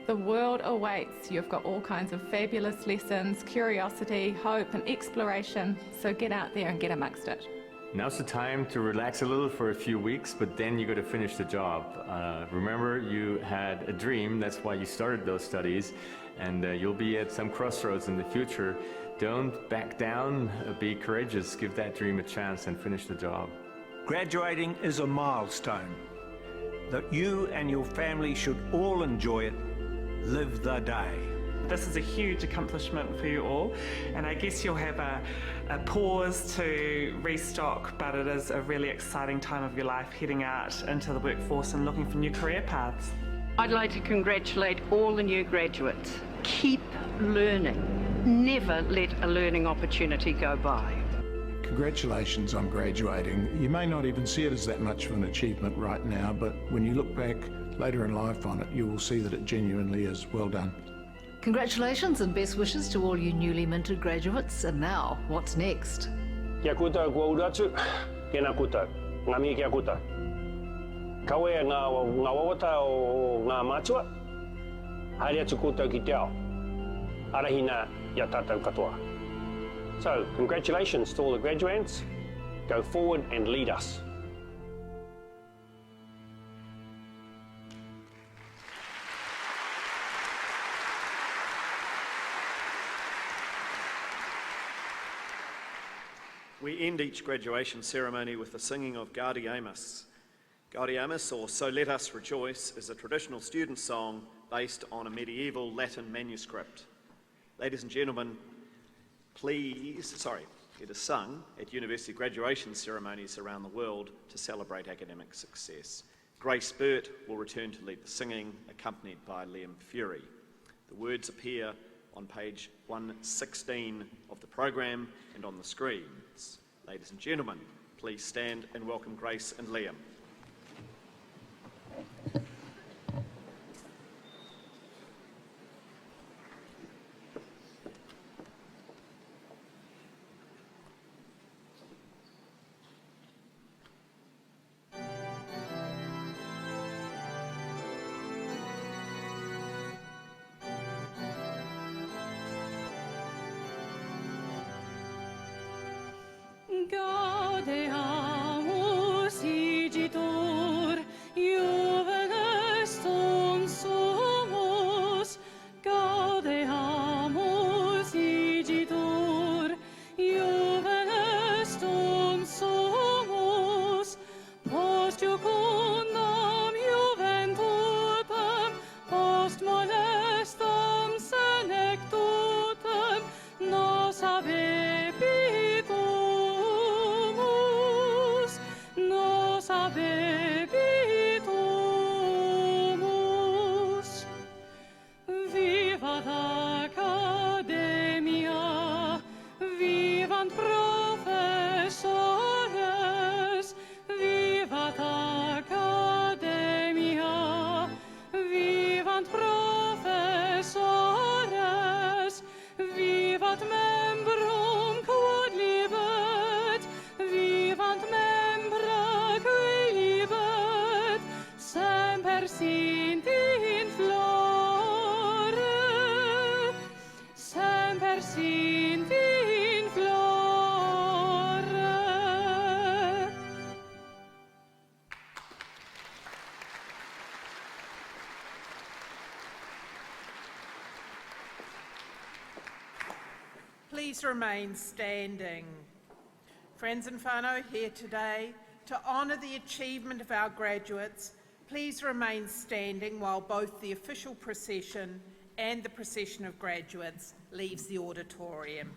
The world awaits. You've got all kinds of fabulous lessons, curiosity, hope and exploration, so get out there and get amongst it. Now's the time to relax a little for a few weeks, but then you got to finish the job. Remember, you had a dream, that's why you started those studies, and you'll be at some crossroads in the future. Don't back down, be courageous, give that dream a chance and finish the job. Graduating is a milestone that you and your family should all enjoy it. Live the day. This is a huge accomplishment for you all, and I guess you'll have a pause to restock, but it is a really exciting time of your life heading out into the workforce and looking for new career paths. I'd like to congratulate all the new graduates. Keep learning. Never let a learning opportunity go by. Congratulations on graduating. You may not even see it as that much of an achievement right now, but when you look back later in life on it, you will see that it genuinely is. Well done. Congratulations and best wishes to all you newly minted graduates. And now, what's next? Kia koutou kua uratu, kena koutou, ngā mihi kia koutou. Kawe ngā wawata o ngā mātua, haere atu koutou ki te ao. Arahina ia tātou katoa. So, congratulations to all the graduates. Go forward and lead us. We end each graduation ceremony with the singing of Gaudeamus. Gaudeamus, or So Let Us Rejoice, is a traditional student song based on a medieval Latin manuscript. Ladies and gentlemen, it is sung at university graduation ceremonies around the world to celebrate academic success. Grace Burt will return to lead the singing, accompanied by Liam Fury. The words appear on page 116 of the program and on the screens. Ladies and gentlemen, please stand and welcome Grace and Liam. Gaudeamus igitur, Juven estum sumus. Gaudeamus igitur, Juven estum sumus. Post jucundam juventutem, post molestam senectutem, nos habebitur. Nos habebitumus. Vivat Academia, vivant professores. Vivat Academia, vivant professores. Vivat membrum quod libet, vivant membra qui libet, semper sint in flore, semper sint in flore. Please remain standing. Friends and whānau here today, to honour the achievement of our graduates, please remain standing while both the official procession and the procession of graduates leaves the auditorium.